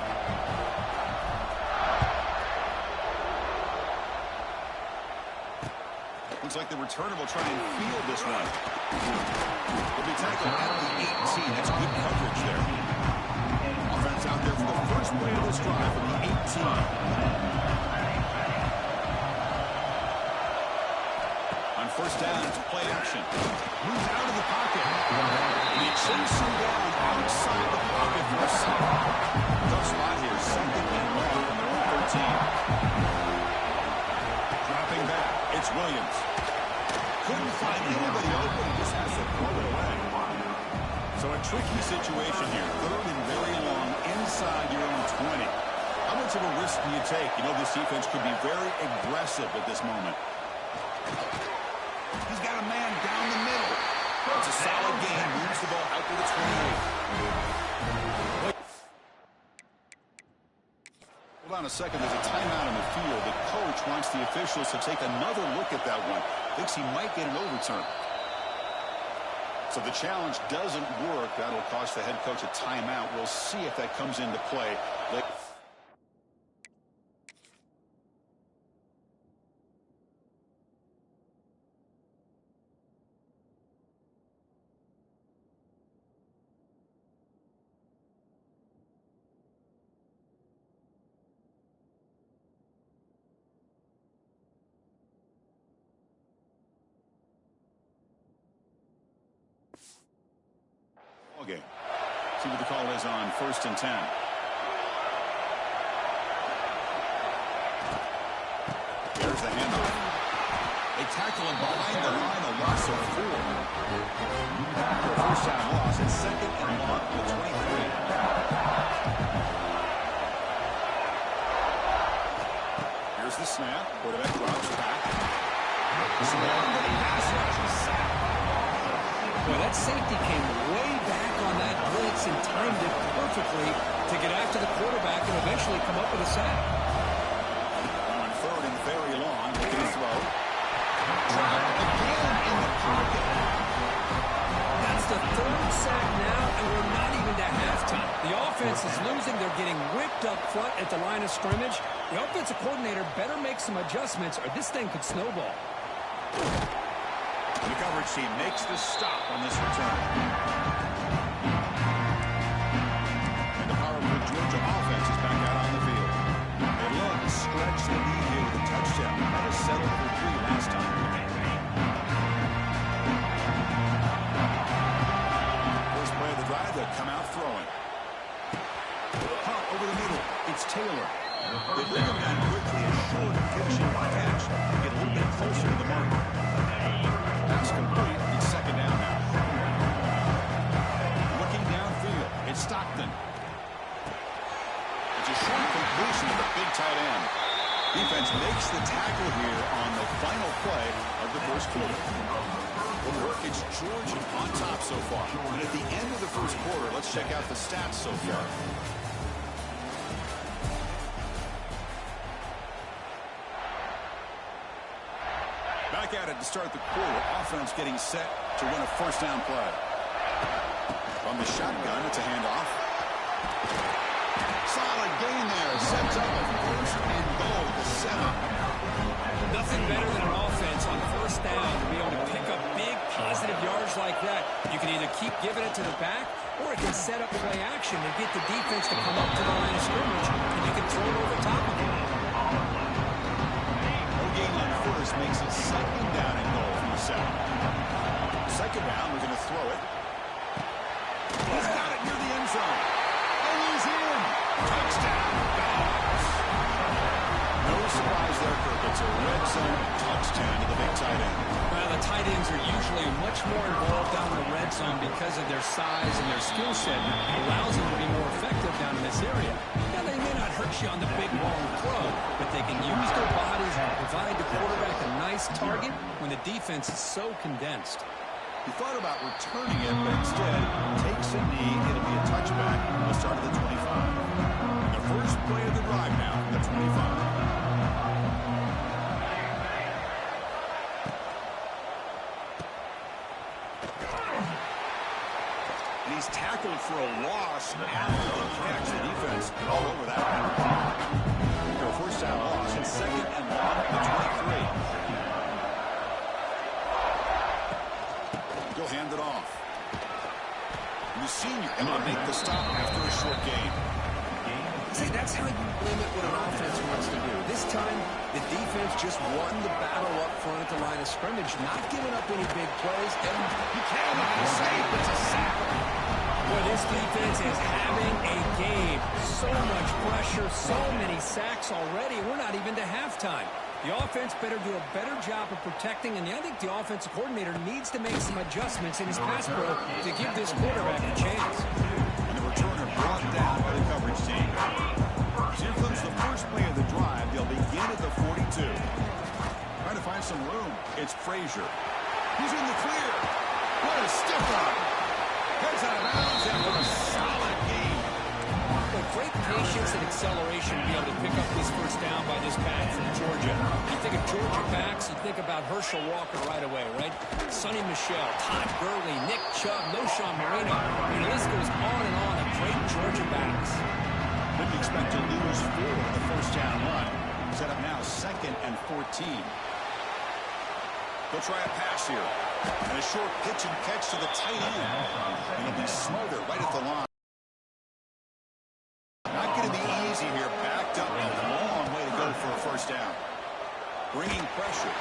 Looks like the returner will try and field this one. He'll be tackled at the 18. That's good coverage there. Offense out there for the first play of this drive from the 18. On first down, it's play action. Moves out of the pocket. And he chases him down outside the pocket for a sack. Tough spot here. Second and long from their own 13. Dropping back. It's Williams. Couldn't find anybody open. He just has to throw it away. So a tricky situation here. Third and very long inside your own 20. How much of a risk do you take? You know, this defense could be very aggressive at this moment. He's got a man down the middle. It's a solid game. Moves the ball out to the 28. Hold on a second. There's a timeout on the field. The coach wants the officials to take another look at that one. Thinks he might get an overturn. So the challenge doesn't work. That'll cost the head coach a timeout. We'll see if that comes into play. Game. See what the call is on 1st and 10. There's the handoff. They tackle him behind the line, a loss of 4. For a first down loss, it's second and long to 23. Here's the snap. Quarterback drops back. Snap, but he has it. Sack. Boy, that safety came way back on that blitz and timed it perfectly to get after the quarterback and eventually come up with a sack. On 3rd and very long, making a throw. Drop again in the pocket. That's the 3rd sack now, and we're not even to halftime. The offense is losing. They're getting whipped up front at the line of scrimmage. The offensive coordinator better make some adjustments or this thing could snowball. The coverage team makes the stop on this return. And the powerful Georgia offense is back out on the field. They look to stretch the lead here with a touchdown. That is settled for 3 last time. First play of the drive, they'll come out throwing. Hot over the middle. It's Taylor. They bring him down quickly and short of finishing the catch. Get a little bit closer to the mark. Pass complete. It's second down now. Looking downfield. It's Stockton. It's a short completion to the big tight end. Defense makes the tackle here on the final play of the first quarter. Good work. It's Georgia on top so far. And at the end of the first quarter, let's check out the stats so far. Back at it to start the quarter. Offense getting set to run a first down play. From the shotgun, it's a handoff. Solid gain there. Sets up a first and goal to 7. Nothing better than an offense on first down to be able to pick up big positive yards like that. You can either keep giving it to the back, or it can set up play action and get the defense to come up to the line of scrimmage, and you can throw it over top of them. No gain on first makes it second down and goal from the 7. Second down, we're going to throw it. He's got it near the end zone. And he's in. Touchdown, Dogs. No surprise there, Kirk. It's a red zone touchdown to the big tight end. Well, the tight ends are usually much more involved down in the red zone because of their size and their skill set. It allows them to be more effective down in this area. Now, they may not hurt you on the big, long throw, but they can use their bodies and provide the quarterback a nice target when the defense is so condensed. He thought about returning it, but instead takes a knee. It'll be a touchback. We'll start at the 25. And the first play of the drive now, the 25. And he's tackled for a loss after the catch. The defense all over that one. For a first down loss, and second and long at the 23. He'll hand it off. And the senior able to make the stop after a short gain. See, that's how you limit what an offense wants to do. This time, the defense just won the battle up front at the line of scrimmage, not giving up any big plays, and you can't even say it's a sack. Boy, this defense is having a game. So much pressure, so many sacks already. We're not even to halftime. The offense better do a better job of protecting, and I think the offensive coordinator needs to make some adjustments in his pass pro to give this quarterback a chance. And the returner brought down by the coverage team. Here comes the first play of the drive. They'll begin at the 42. Trying to find some room. It's Frazier. He's in the clear. What a stiff one. Heads out of bounds after a solid gain. Well, great patience and acceleration to be able to pick up this first down by this back from Georgia. You think of Georgia backs, you think about Herschel Walker right away, right? Sonny Michel, Todd Gurley, Nick Chubb, Noshawn Marino. I mean, the list goes on and on of great Georgia backs. Didn't expect to lose 4 in the first down run. Set up now second and 14. They'll try a pass here. And a short pitch and catch to the tight end. And it'll be smarter right at the line. Not going to be easy here. Backed up a long way to go for a first down. Bringing pressure.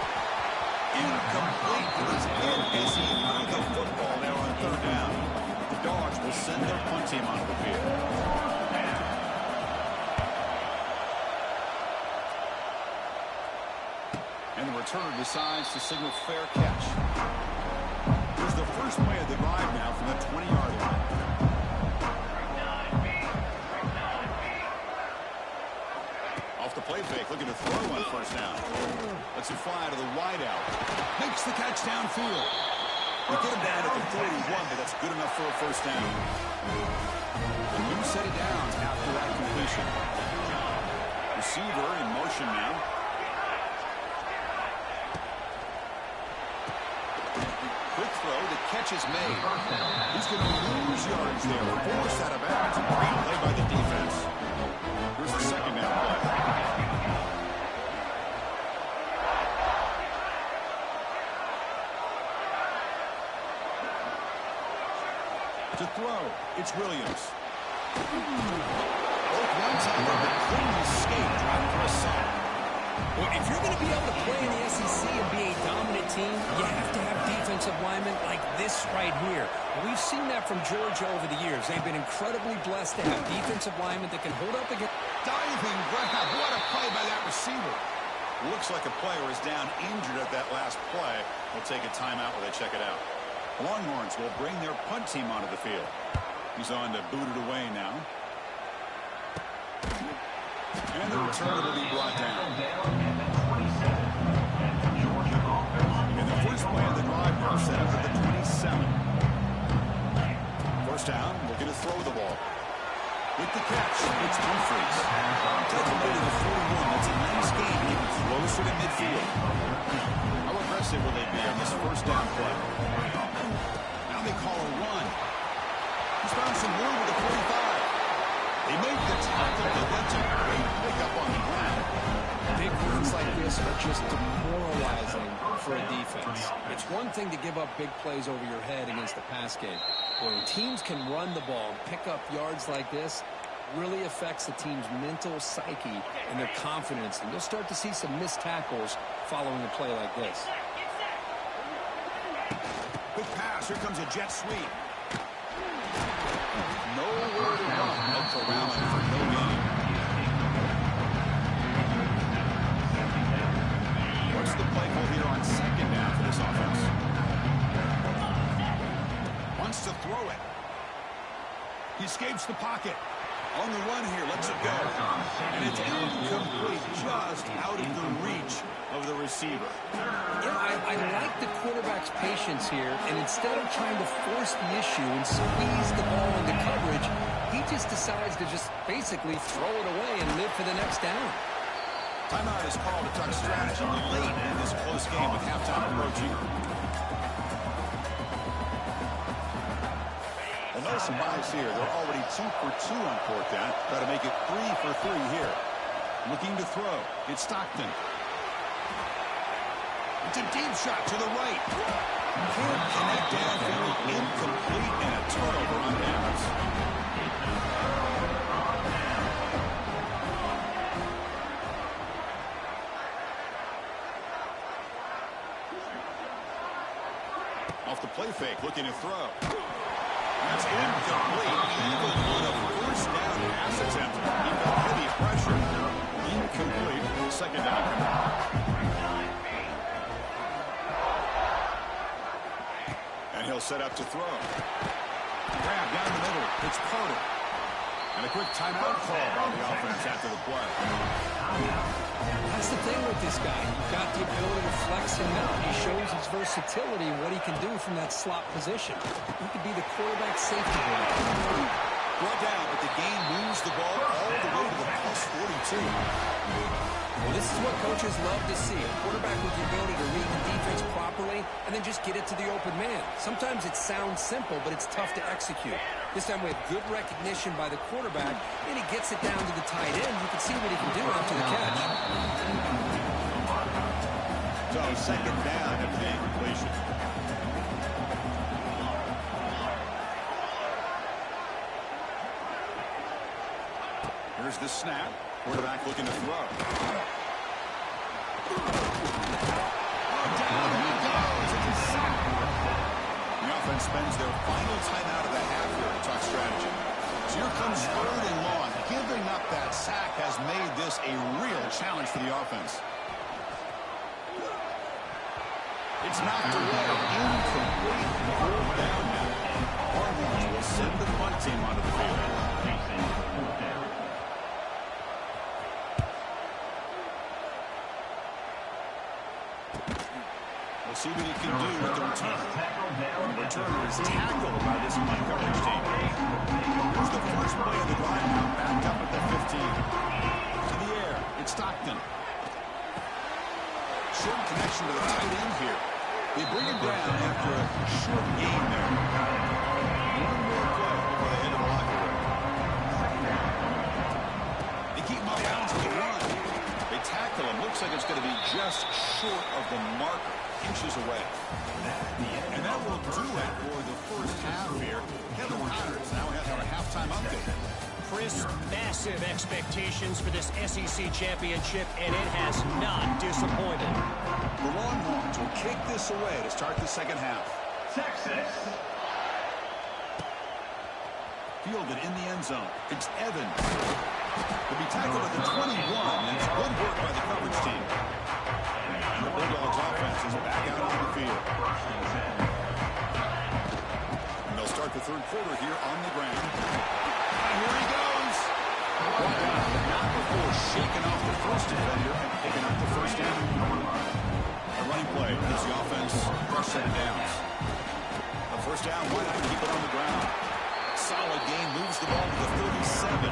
Incomplete. It was in as he threw the football there on third down. The Dogs will send their punt team onto the field. And the returner decides to signal fair catch. Here's the first play of the drive now from the 20-yard line. Off the play fake, looking to throw on first down. Lets it fly to the wideout. Makes the catch downfield. We get him down at the 41, but that's good enough for a first down. A new set of downs after that completion. Receiver in motion now. Quick throw, the catch is made. He's going to lose yards there. Forced out of bounds. Great play by the defense. Here's the second down play. To throw, it's Williams. Both runs, however, couldn't escape, driving for a sack. Well, if you're going to be able to play in the SEC and be a dominant team, you have to have defensive linemen like this right here. We've seen that from Georgia over the years. They've been incredibly blessed to have defensive linemen that can hold up against... Diving grab. What a play by that receiver. Looks like a player is down injured at that last play. We'll take a timeout while they check it out. Longhorns will bring their punt team onto the field. He's on to boot it away now. And the return will be brought down. And the first play of the drive now set up at the 27. First down, looking to throw the ball. With the catch, it's Humphries. Take him to the 41. That's a nice gain, getting closer to midfield. How aggressive will they be on this first down play? Now they call a run. He's found some room with the 45. They made the tackle, but that's a great pickup on the ground. Big runs like this are just demoralizing for a defense. It's one thing to give up big plays over your head against the pass game. When teams can run the ball and pick up yards like this, really affects the team's mental psyche and their confidence. And you'll start to see some missed tackles following a play like this. Quick pass. Here comes a jet sweep. Nowhere to run. No corralling for no gain. What's the play call here on second down for this offense? Wants to throw it. He escapes the pocket. On the run here, lets it go. And it's incomplete, just out of the reach of the receiver. Yeah, I like the quarterback's patience here, and instead of trying to force the issue and squeeze the ball into coverage, he just decides to just basically throw it away and live for the next down. Timeout is called to talk strategy late in this close game with halftime approaching. Well, no surprise here. They're already 2 for 2 on fourth down. Got to make it 3 for 3 here. Looking to throw. It's Stockton. It's a deep shot to the right. Can't connect downfield. Incomplete and a turnover on downs. Off the play fake, looking to throw. That's incomplete. Even on a first down pass attempt, he got heavy pressure. Incomplete. Second down. And he'll set up to throw. Grab down the middle. It's Carter. And a quick timeout call on the offense after the play. That's the thing with this guy. You've got the ability to flex him out. He shows his versatility and what he can do from that slot position. He could be the quarterback safety blanket. Brought down, but the game moves the ball all the way to the plus 42. Well, this is what coaches love to see. A quarterback with the ability to read the defense properly and then just get it to the open man. Sometimes it sounds simple, but it's tough to execute. This time we have good recognition by the quarterback, and he gets it down to the tight end. You can see what he can do after the catch. So second down after the incompletion. Here's the snap. Quarterback looking to throw. Down he goes. It's a sack. The offense spends their final timeout of the half here to talk strategy. So here comes 3rd and long. Giving up that sack has made this a real challenge for the offense. It's knocked away. Incomplete. 4th down now. Longhorns will send the punt team onto the field. We'll see what he can do with the return. The returner is tackled by this punt coverage team. Here's the first play of the drive now, backed up at the 15. To the air, it's Stockton. Short connection to the tight end here. They bring him down after a short game there. One more play before they head to the locker room. They keep him off balance with the run. They tackle him. Looks like it's going to be just short of the marker. Inches away. And that will do it for the first half here. Kevin Connors now has our halftime update. Chris, massive expectations for this SEC championship, and it has not disappointed. The Longhorns will kick this away to start the second half. Texas. Fielded in the end zone. It's Evans. He'll be tackled at the 21, and it's good work by the coverage team. And the Bulldogs offense is back out on the field. And they'll start the third quarter here on the ground. And here he goes. Brought down, but not before shaking off the first defender and picking up the first down. A running play gives the offense fresh set of downs. A first down, why not keep it on the ground? Solid gain, moves the ball to the 37.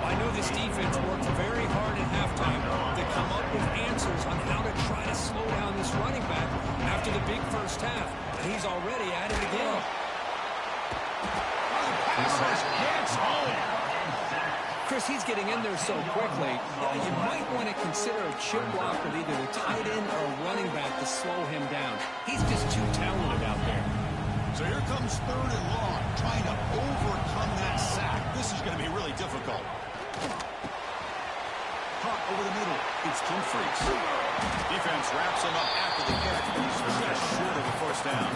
I know this defense worked very hard at halftime to come up with answers on how to try to slow down this running back after the big first half, and he's already at it again. Passes gets home. Chris, he's getting in there so quickly, you might want to consider a chip block with either a tight end or a running back to slow him down. He's just too talented out there. So here comes third and long, trying to overcome that sack. This is going to be really difficult. Caught over the middle. It's Humphries. Defense wraps him up after the catch, but he's just short of the first down.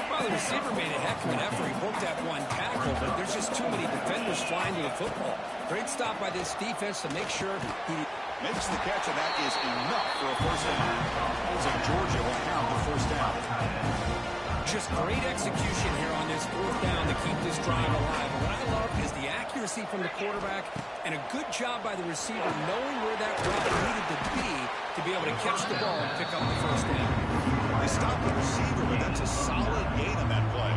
Well, the receiver made a heck of an effort. He broke that one tackle, but there's just too many defenders flying to the football. Great stop by this defense to make sure he Makes the catch, and that is enough for a first down. So Georgia will have the first down. just great execution here on this fourth down to keep this drive alive. What I love is the accuracy from the quarterback and a good job by the receiver knowing where that route needed to be able to catch the ball and pick up the first down. They stopped the receiver, but that's a solid gain on that play.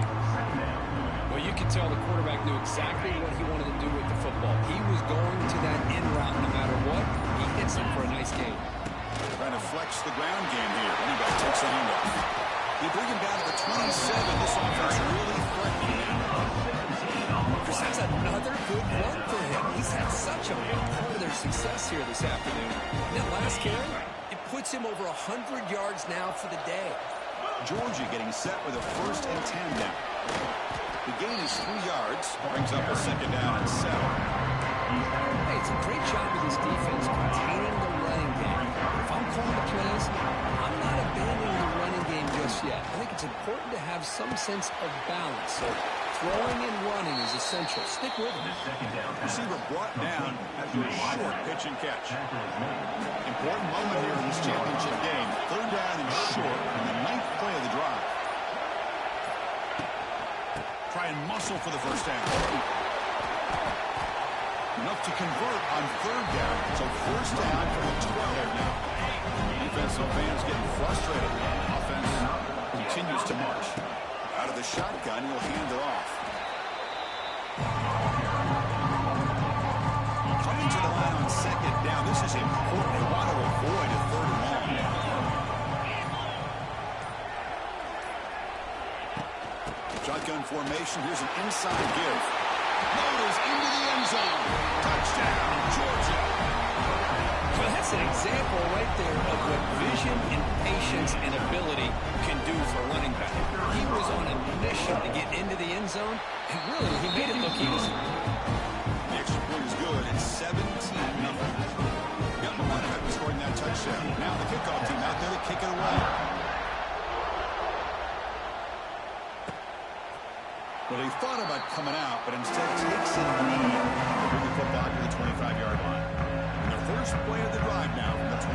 Well, you can tell the quarterback knew exactly what he wanted to do with the football. He was going to that in route no matter what. He hits it for a nice gain. Trying to flex the ground game here. Anybody takes the handoff. You bring him down to the 27. This offense really threatening now. Chris, that's another good run for him. He's had such a big part of their success here this afternoon. And that last carry, it puts him over 100 yards now for the day. Georgia getting set with a 1st and 10 down. The gain is 3 yards. Brings up a 2nd down and 7. Hey, it's a great job of this defense containing the running game. If I'm calling the plays, I'm not abandoning the running game just yet. I think it's important to have some sense of balance. So throwing and running is essential. Stick with it. Receiver brought down after a short pitch and catch. Important moment here in this championship game. 3rd down and short on the 9th play of the drive. Try and muscle for the first down. Enough to convert on 3rd down. So 1st down from the 12 now. Defensive fans getting frustrated. Offense continues to march. Out of the shotgun, he'll hand it off. Coming to the line on 2nd down. This is important. They want to avoid a 3rd and long. Shotgun formation. Here's an inside give. Motors into the end zone. Touchdown, Georgia. Well, that's an example right there of what vision and patience and ability can do for running back. He was on a mission to get into the end zone, and really, he made it look easy. The extra point is good. It's 17-0. Got the running back scoring that touchdown. Now the kickoff team out there to kick it away. Well, he thought about coming out, but instead takes a knee to bring the football to the 25-yard line. And the first play of the drive now from the 25.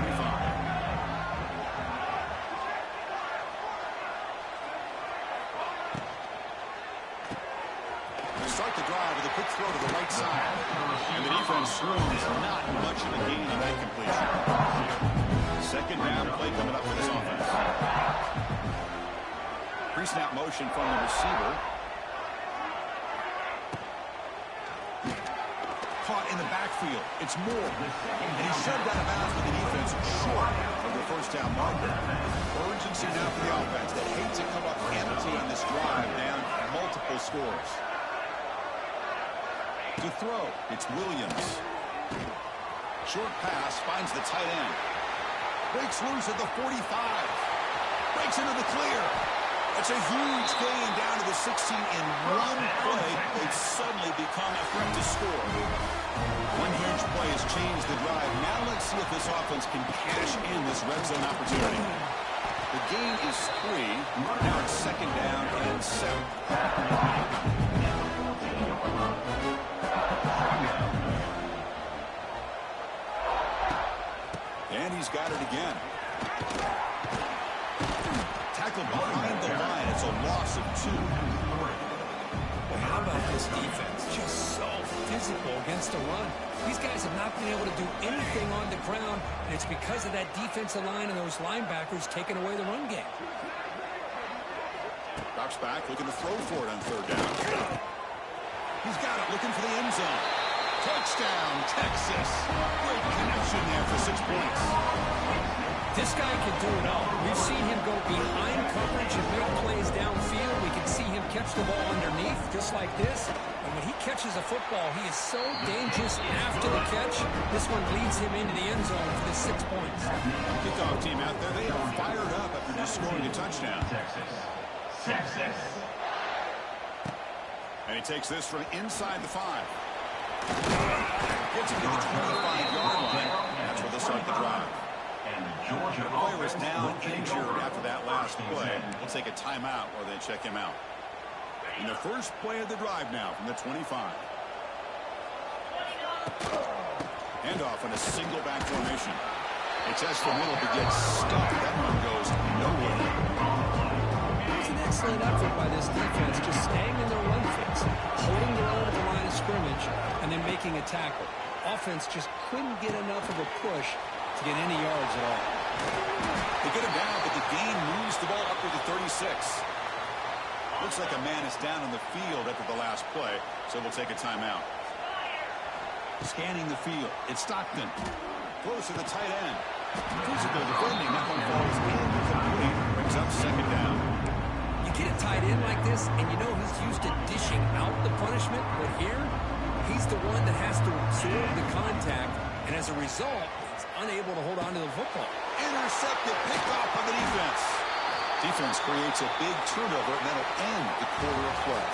They start the drive with a quick throw to the right side. And the defense swarms not much of a gain on that completion. 2nd down play coming up for this offense. Pre-snap motion from the receiver. Caught in the backfield. It's Moore. And he shoved out of bounds with the defense short of the 1st down marker. Urgency now for the offense that hates to come up empty on this drive, down multiple scores. To throw, it's Williams. Short pass finds the tight end. Breaks loose at the 45. Breaks into the clear. It's a huge gain down to the 16 in one play. They've suddenly become a threat to score. One huge play has changed the drive. Now let's see if this offense can cash in this red zone opportunity. The gain is 3. Now it's second down and 7. And he's got it again. Tackled behind the line. It's a loss of 2. Well, how about this defense? Just so physical against the run. These guys have not been able to do anything on the ground, and it's because of that defensive line and those linebackers taking away the run game. Drops back, looking to throw for it on third down. He's got it, looking for the end zone. Touchdown, Texas. Great connection there for 6 points. This guy can do it all. We've seen him go behind coverage and make plays downfield. We can see him catch the ball underneath, just like this. And when he catches a football, he is so dangerous after the catch. This one leads him into the end zone for the 6 points. Kickoff team out there, they are fired up after just scoring a touchdown. Texas. And he takes this from inside the 5. Gets him to the 25-yard line. That's where they start the drive. The player is now injured after that last play. We'll take a timeout or they check him out. And the first play of the drive now from the 25. Handoff in a single back formation. They test the middle but gets stuck. That one goes nowhere. It's an excellent effort by this defense, just staying in their run fits, holding their own at the line of scrimmage, and then making a tackle. Offense just couldn't get enough of a push to get any yards at all. They get him down, but the gain moves the ball up to the 36. Looks like a man is down on the field after the last play, so we'll take a timeout. Scanning the field, it's Stockton. Throws to the tight end. Physical defending, that one falls incomplete. Brings up second down. You get a tight end like this, and you know he's used to dishing out the punishment, but here, he's the one that has to absorb the contact, and as a result, he's unable to hold on to the football. Intercepted, picked off by the defense. Defense creates a big turnover, and that'll end the quarter of play.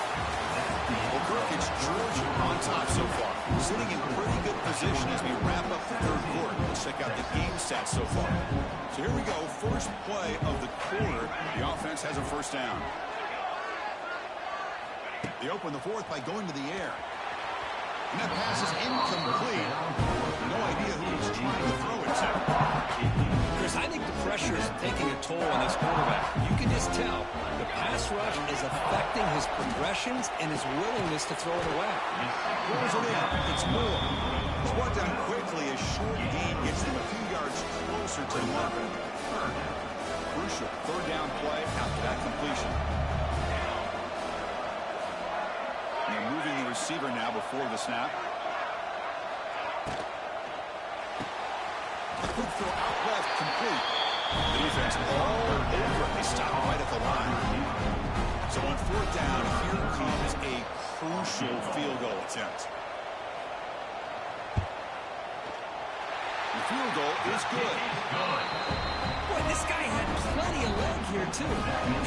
Well, Kirk, it's Georgia on top so far. Sitting in pretty good position as we wrap up the third quarter. Let's check out the game stats so far. So here we go. First play of the quarter. The offense has a first down. They open the fourth by going to the air. And that pass is incomplete. No idea who he's trying to throw it to. Chris, I think the pressure is taking a toll on this quarterback. You can just tell the pass rush is affecting his progressions and his willingness to throw it away. Throws it in. It's Moore. It's brought down quickly. A short gain gets them a few yards closer to the marker. Crucial third down play after that completion. And they're moving the receiver now before the snap. Quick throw out left, complete. The defense all over. They stop right at the line. So on fourth down, here comes a crucial field goal attempt. The field goal is good. Boy, this guy had plenty of leg here, too.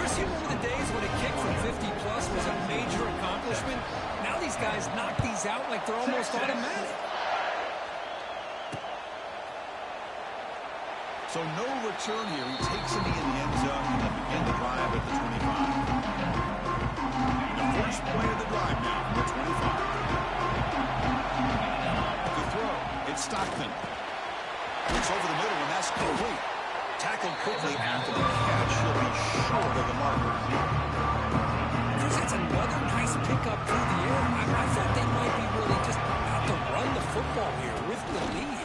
Chris, you remember the days when a kick from 50-plus was a major accomplishment? Now these guys knock these out like they're almost automatic. So no return here. He takes a knee in the end zone and they begin the drive at the 25. The first play of the drive now from the 25. The throw. It's Stockton. It's over the middle and that's complete. Tackled quickly after the catch. He'll be short of the marker. That's another nice pickup through the air. I thought they might be really just about to run the football here with the lead.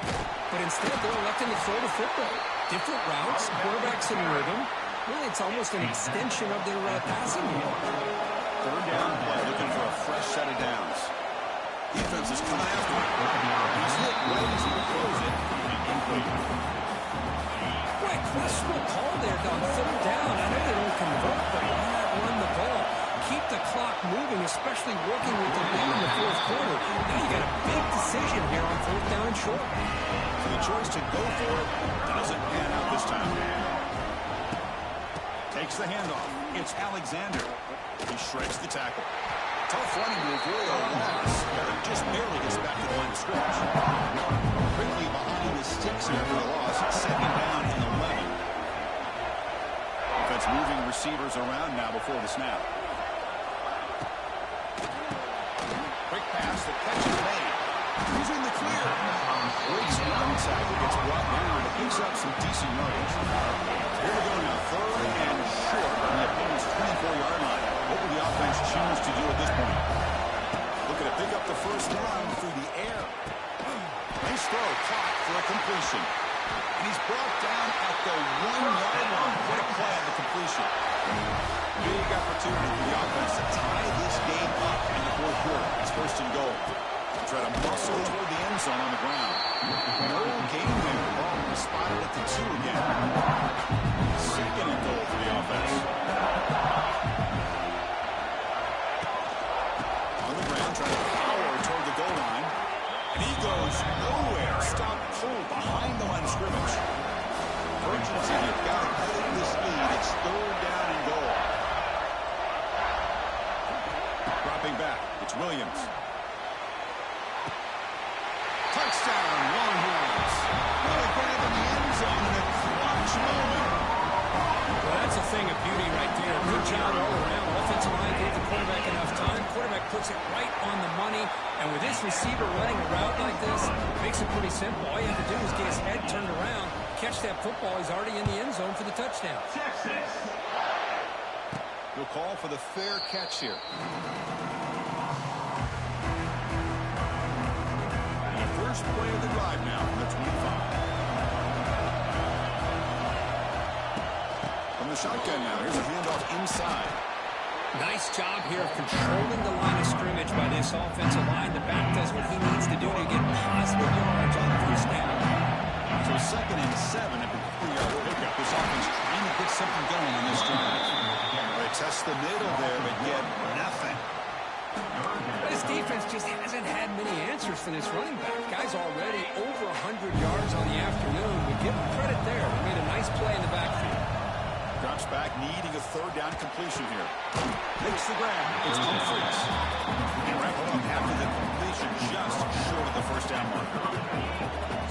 But instead, they're electing to throw the football. Different routes, quarterbacks in rhythm. Really, it's almost an extension of their passing game. Third down play, looking for a fresh set of downs. Defense is coming after him. He's hit right as he throws it. Incomplete. Right, questionable call there on third down. I know they don't convert, but why not run the ball? Keep the clock moving, especially working with the lead in the fourth quarter. Now you got a big decision here on fourth down and short. So the choice to go for it doesn't pan out this time. Taken Fakes the handoff. It's Alexander. He shreds the tackle. Tough running to avoid a loss. Just barely gets back to the line of scrimmage. Quickly behind the sticks here for the loss. Second down and 11. Defense moving receivers around now before the snap. Quick pass. The catch is made. He's in the clear. Breaks one tackle. Gets brought down. It picks up some decent yardage. Here we go now. Third and short on the opponent's 24-yard line. What will the offense choose to do at this point? Looking to pick up the first down through the air. Nice throw, caught for a completion. And he's brought down at the 1-yard line. What a play on the completion. Big opportunity for the offense to tie this game up in the fourth quarter. It's first and goal. Try to muscle toward the end zone on the ground. No game there. Ball spotted at the 2 again. Second and goal for the offense. On the ground, trying to power toward the goal line. And he goes nowhere. Stop cold behind the line of scrimmage. Urgency, you've got to cut in this lead. It's third down and goal. Dropping back. It's Williams. Touchdown, Longhorns. What a grab in the end zone in a clutch moment. Well, that's a thing of beauty right there. Good job all around. Offensive line gave the quarterback enough time. Quarterback puts it right on the money. And with this receiver running a route like this, it makes it pretty simple. All you have to do is get his head turned around, catch that football. He's already in the end zone for the touchdown. He'll call for the fair catch here. First play of the drive now from the 25. From the shotgun now, here's a handoff inside. Nice job here of controlling the line of scrimmage by this offensive line. The back does what he needs to do to get positive yards on the first down. So second and 7 at the 3-yard pickup. This offense trying to get something going in this drive. They test the middle there, but get nothing. This defense just hasn't had many answers for this running back. Guy's already over 100 yards on the afternoon. We give him credit there. He made a nice play in the backfield. Drops back, needing a third down completion here. Makes the grab. It's Humphries. And wrap it up after the completion, just short of the first down marker.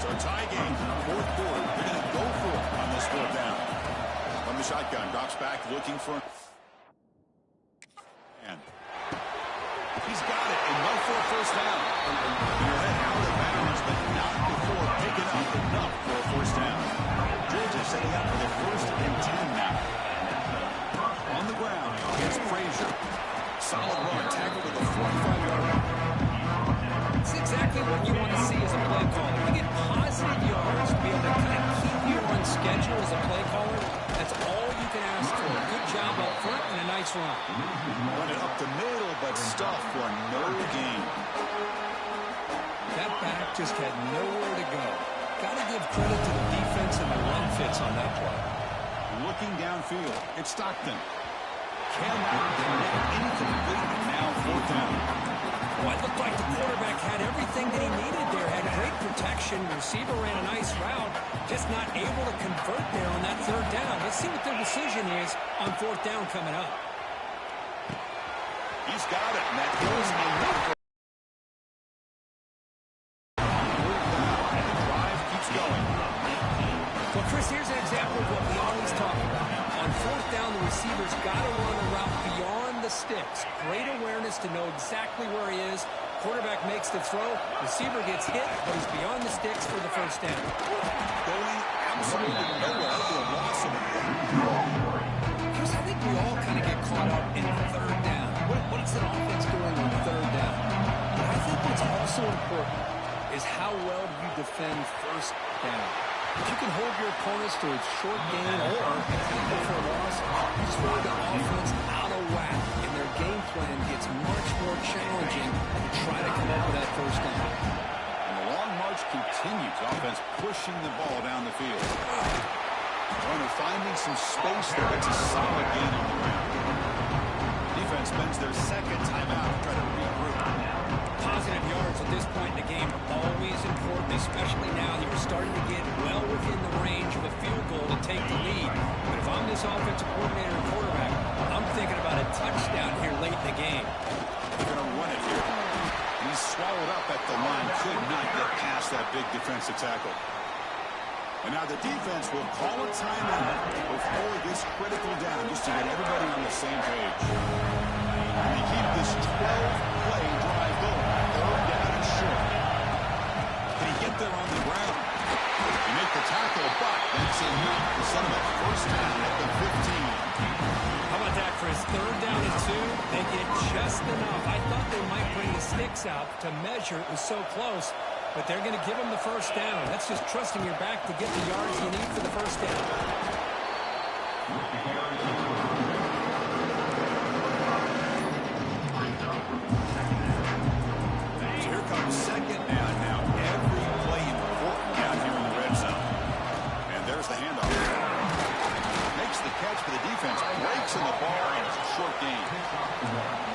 So a tie game, fourth quarter. They're going to go for it on this fourth down. From the shotgun, drops back, looking for... And he's got it, enough for a first down. Your head out of bounds, but not before picking up enough for a first down. Georgia setting up for their first and 10 now. On the ground, here's Frazier. Solid run, tackled at the 45-yard line. It's exactly what you want to see as a play caller. You get positive yards to be able to kind of keep you on schedule as a play caller. That's all you can ask for. Good job up front and a nice run. Run it up the middle, but stuff for no gain. That back just had nowhere to go. Got to give credit to the defense and the run fits on that play. Looking downfield, it's Stockton. Cannot connect incomplete, and now fourth down. Well, it looked like the quarterback had everything that he needed there. Had great protection. The receiver ran a nice route. Just not able to convert there on that third down. Let's see what their decision is on fourth down coming up. He's got it, and that goes enough. And the drive keeps going. Well, Chris, here's an example of what we always talk about. On fourth down, the receiver's got to run a route beyond the sticks. Great awareness to know exactly where he is. Quarterback makes the throw. Receiver gets hit, but he's beyond the sticks for the first down. Going absolutely nowhere for a loss of a Chris, I think we all kind of get caught up in third down. What's an offense doing on third down? But I think what's also important is how well you defend first down. If you can hold your opponents to a short gain or if for a loss, you just want the offense out of whack, and their game plan gets much more challenging to try to come up with that first down. And the long march continues. Offense pushing the ball down the field. Runner finding some space there. It's a solid gain on the ground. Defense spends their second timeout to try to regroup. Positive yards at this point in the game are all always important, especially now that you're starting to get well within the range of a field goal to take the lead. But if I'm this offensive coordinator and quarterback, I'm thinking about a touchdown here late in the game. They're going to run it here. He's swallowed up at the line. Could not get past that big defensive tackle. And now the defense will call a timeout before this critical down, just to get everybody on the same page. And they keep this 12-play drive going. Third down and short. Can he get there on the ground? He make the tackle, but that's enough to set him up first down at the 15. How about that for his third down and 2? They get just enough. I thought they might bring the sticks out to measure. It was so close. But they're going to give him the first down. That's just trusting your back to get the yards you need for the first down. So here comes second down now. Every play important down here in the red zone. And there's the handoff. Makes the catch for the defense. Breaks in the ball, and it's a short gain.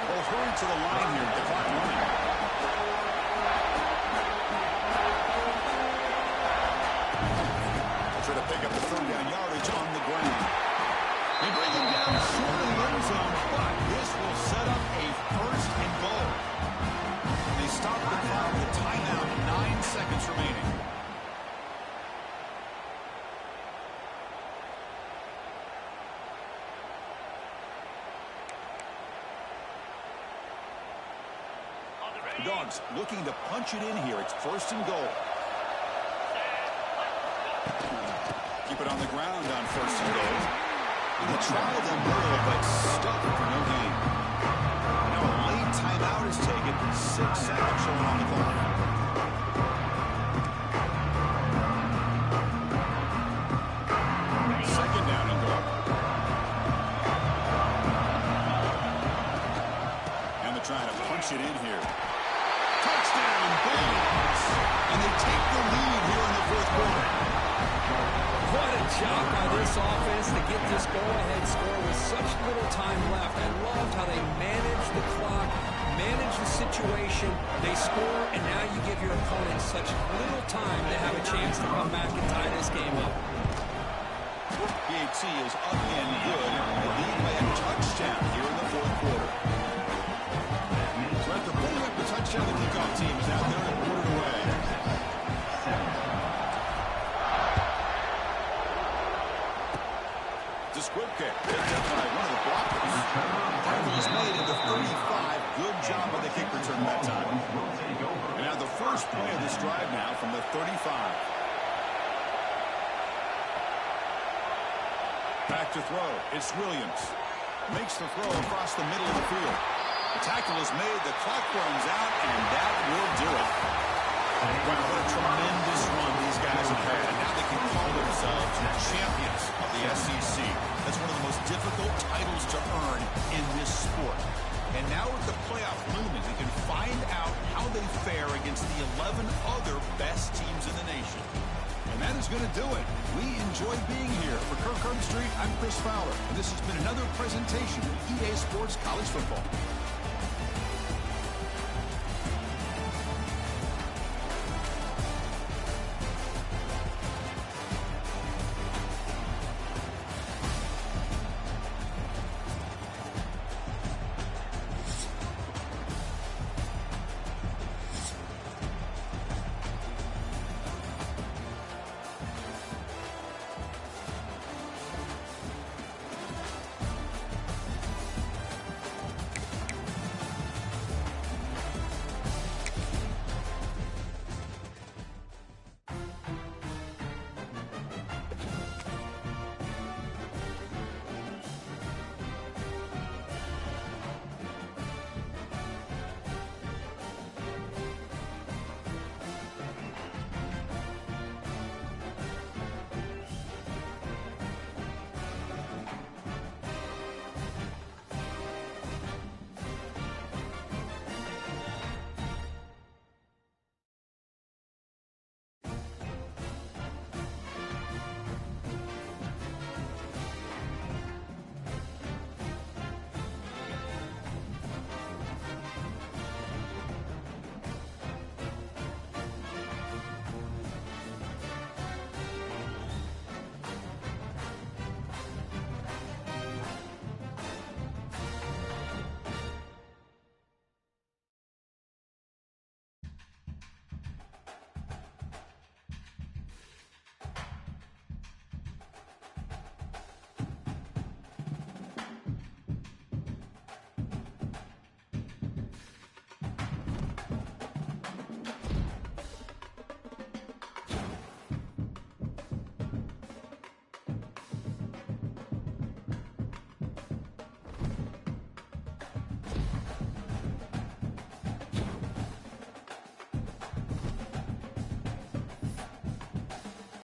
They'll hurry to the line here. The clock running. To pick up the third down yardage on the ground. They bring him down short of the end zone, but this will set up a first and goal. They stop the clock with a timeout, 9 seconds remaining. The Dogs looking to punch it in here. It's first and goal. Keep it on the ground on first and goal. They tried them early, but stuck for no gain. Now a late timeout is taken. 6 seconds showing on the clock. Second down and goal. And they're trying to punch it in here. Touchdown, Bills! And they take the lead here in the fourth quarter. What a job by this offense to get this go-ahead score with such little time left. I loved how they managed the clock, managed the situation. They score, and now you give your opponent such little time to have a chance to come back and tie this game up. PAT is up and good. The lead by a touchdown here in the fourth quarter. So after putting up the touchdown, the kickoff team is out there and quartered away. The squib kick picked up by one of the blockers. Tackle is made at the 35. Good job by the kick return that time. And now the first play of this drive now from the 35. Back to throw. It's Williams. Makes the throw across the middle of the field. The tackle is made. The clock runs out, and that will do it. Wow, what a tremendous run these guys have had. Now they can call themselves champions of the SEC. That's one of the most difficult titles to earn in this sport. And now with the playoff looming, we can find out how they fare against the 11 other best teams in the nation. And that is going to do it. We enjoyed being here. For Kirk Herbstreit, I'm Chris Fowler. And this has been another presentation of EA Sports College Football.